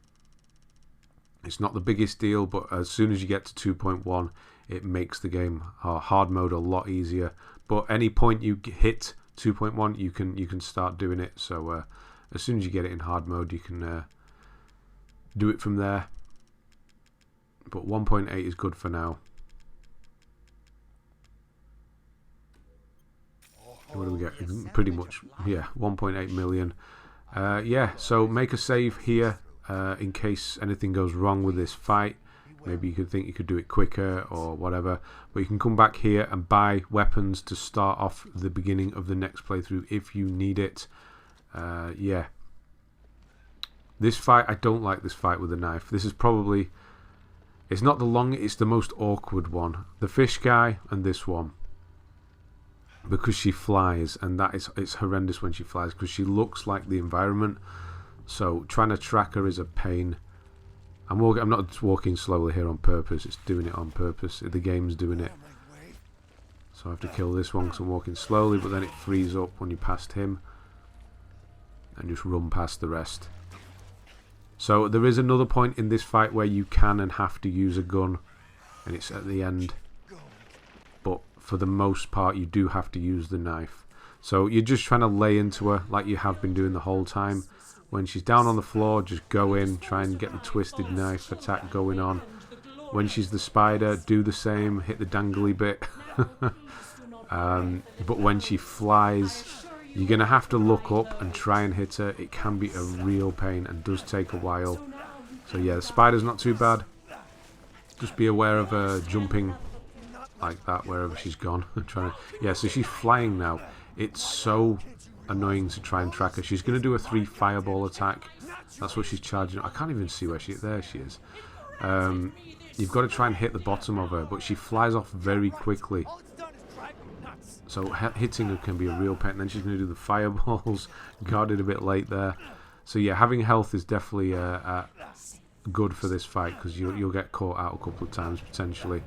It's not the biggest deal, but as soon as you get to 2.1, it makes the game hard mode a lot easier. But any point you hit 2.1, you can start doing it. So as soon as you get it in hard mode, you can do it from there. But 1.8 is good for now. What do we get? Pretty much, yeah, 1.8 million. Yeah, so make a save here. In case anything goes wrong with this fight. Maybe you could think you could do it quicker or whatever, but you can come back here and buy weapons to start off the beginning of the next playthrough if you need it. Yeah, this fight, I don't like this fight with the knife. This is probably, it's not the long, it's the most awkward one. The fish guy and this one, because she flies, and that is, it's horrendous when she flies because she looks like the environment. So trying to track her is a pain. I'm not walking slowly here on purpose. It's doing it on purpose. The game's doing it. So I have to kill this one because I'm walking slowly, but then it frees up when you passed him. And just run past the rest. So there is another point in this fight where you can and have to use a gun. And it's at the end. But for the most part, you do have to use the knife. So you're just trying to lay into her like you have been doing the whole time. When she's down on the floor, just go in, try and get the twisted knife attack going on. When she's the spider, do the same, hit the dangly bit. But when she flies, you're going to have to look up and try and hit her. It can be a real pain and does take a while. So yeah, the spider's not too bad. Just be aware of her jumping like that wherever she's gone. Yeah, so she's flying now. It's so annoying to try and track her. She's going to do a 3 fireball attack. That's what she's charging. I can't even see where she is. There she is. You've got to try and hit the bottom of her, but she flies off very quickly. So hitting her can be a real pain. And then she's going to do the fireballs. Guarded a bit late there. So yeah, having health is definitely good for this fight because you'll get caught out a couple of times potentially.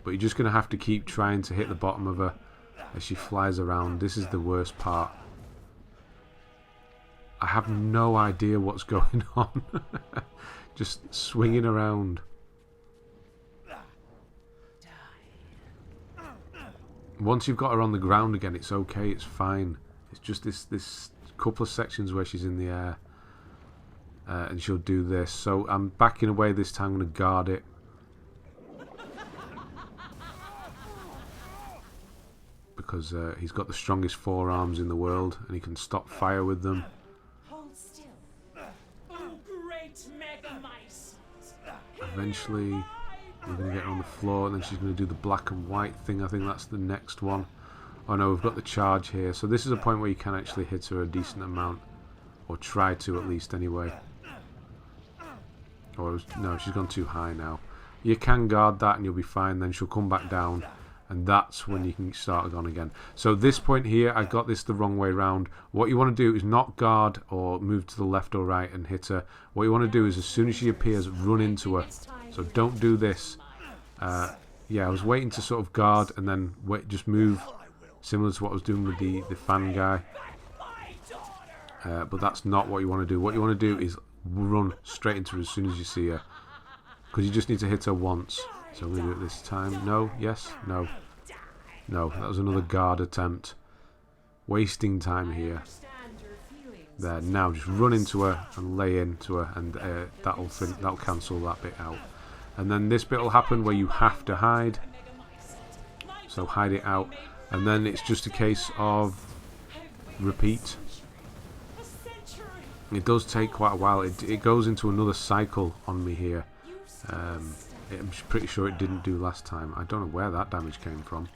But you're just going to have to keep trying to hit the bottom of her as she flies around. This is the worst part. I have no idea what's going on. Just swinging around. Once you've got her on the ground again, it's okay, it's fine. It's just this couple of sections where she's in the air. And she'll do this. So I'm backing away this time. I'm going to guard it. Because he's got the strongest forearms in the world and he can stop fire with them. Hold still. Oh, great Megamycete. eventually we're going to get her on the floor, and then she's going to do the black and white thing. I think that's the next one. Oh no, we've got the charge here. So this is a point where you can actually hit her a decent amount. Or try to, at least, anyway. Or, no, she's gone too high now. You can guard that and you'll be fine. Then she'll come back down. And that's when you can start on again. So this point here, I got this the wrong way around. What you want to do is not guard or move to the left or right and hit her. What you want to do is, as soon as she appears, run into her. So don't do this. Yeah, I was waiting to sort of guard and then just move. Similar to what I was doing with the fan guy. But that's not what you want to do. What you want to do is run straight into her as soon as you see her. Because you just need to hit her once. So I'm going to do it this time. No, yes, no. No, that was another guard attempt. Wasting time here. There, now just run into her and lay into her, and that'll cancel that bit out. And then this bit will happen where you have to hide. So hide it out. And then it's just a case of repeat. It does take quite a while. It goes into another cycle on me here. I'm pretty sure it didn't do last time. I don't know where that damage came from.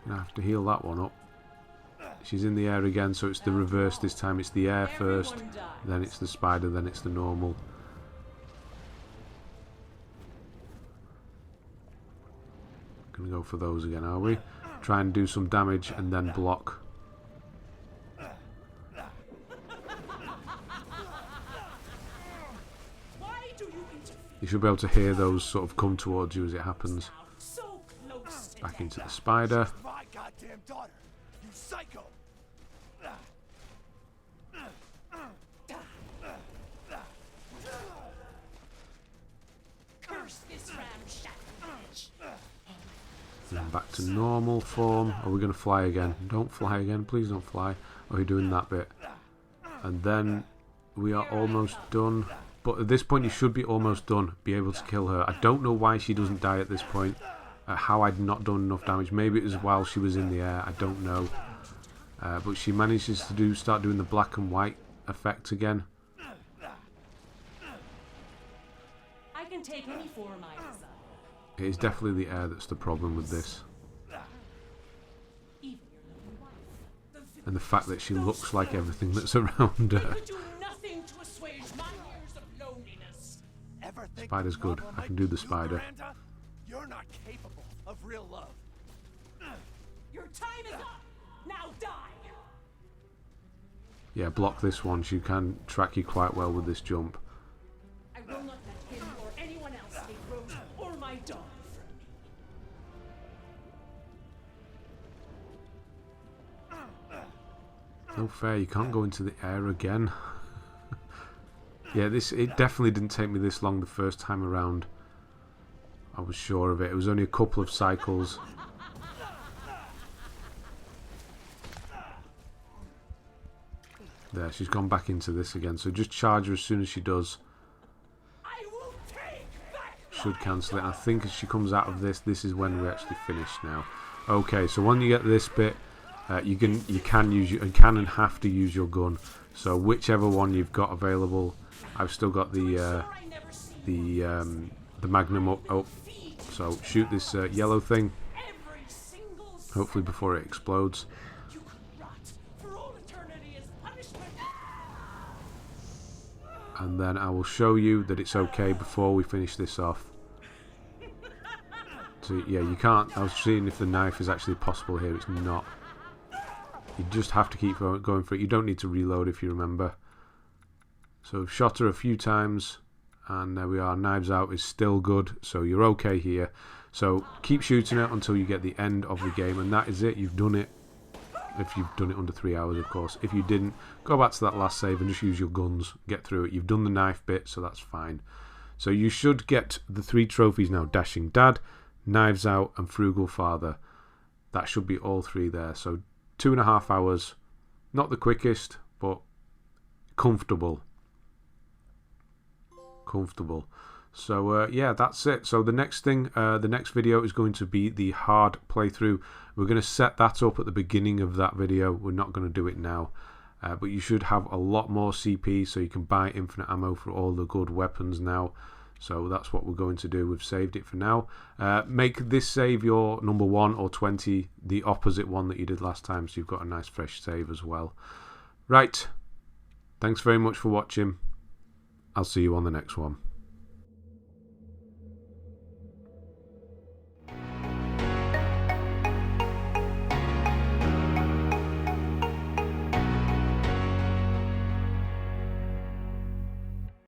I have to heal that one up. She's in the air again, so it's the reverse this time. It's the air first, then it's the spider, then it's the normal. Gonna go for those again, are we? Try and do some damage and then block. You should be able to hear those sort of come towards you as it happens. Back into the spider. And back to normal form. Are we going to fly again? Don't fly again. Please don't fly. Oh, you're doing that bit. And then we are almost done. But at this point you should be almost done. Be able to kill her. I don't know why she doesn't die at this point. How I'd not done enough damage. Maybe it was while she was in the air. I don't know. But she manages to start doing the black and white effect again. I can take any form I desire. It is definitely the air that's the problem with this. And the fact that she looks like everything that's around her. Spider's good. I can do the spider. You're not capable of real love. Your time is up. Now die. Yeah, block this one. She can track you quite well with this jump. I will not let him or anyone else take Rose or my daughter from me. No fair. You can't go into the air again. Yeah, it definitely didn't take me this long the first time around. I was sure of it. It was only a couple of cycles. There, she's gone back into this again. So just charge her as soon as she does. Should cancel it. I think as she comes out of this, this is when we actually finish now. Okay, so when you get this bit, you can and have to use your gun. So whichever one you've got available. I've still got the Magnum up. So shoot this yellow thing. Hopefully before it explodes. And then I will show you that it's okay before we finish this off. So yeah, you can't. I was seeing if the knife is actually possible here. It's not. You just have to keep going for it. You don't need to reload if you remember. So I've shot her a few times, and there we are. Knives out is still good, so you're okay here. So keep shooting it until you get the end of the game, and that is it. You've done it. If you've done it under 3 hours, of course. If you didn't, go back to that last save and just use your guns. Get through it. You've done the knife bit, so that's fine. So you should get the 3 trophies now. Dashing Dad, Knives Out, and Frugal Father. That should be all 3 there. So 2.5 hours. Not the quickest, but comfortable. So yeah, that's it. So the next thing, the next video is going to be the hard playthrough. We're going to set that up at the beginning of that video. We're not going to do it now, but you should have a lot more CP, so you can buy infinite ammo for all the good weapons now. So that's what we're going to do. We've saved it for now. Make this save your number 1 or 20, the opposite one that you did last time, so you've got a nice fresh save as well. Right. Thanks very much for watching. I'll see you on the next one.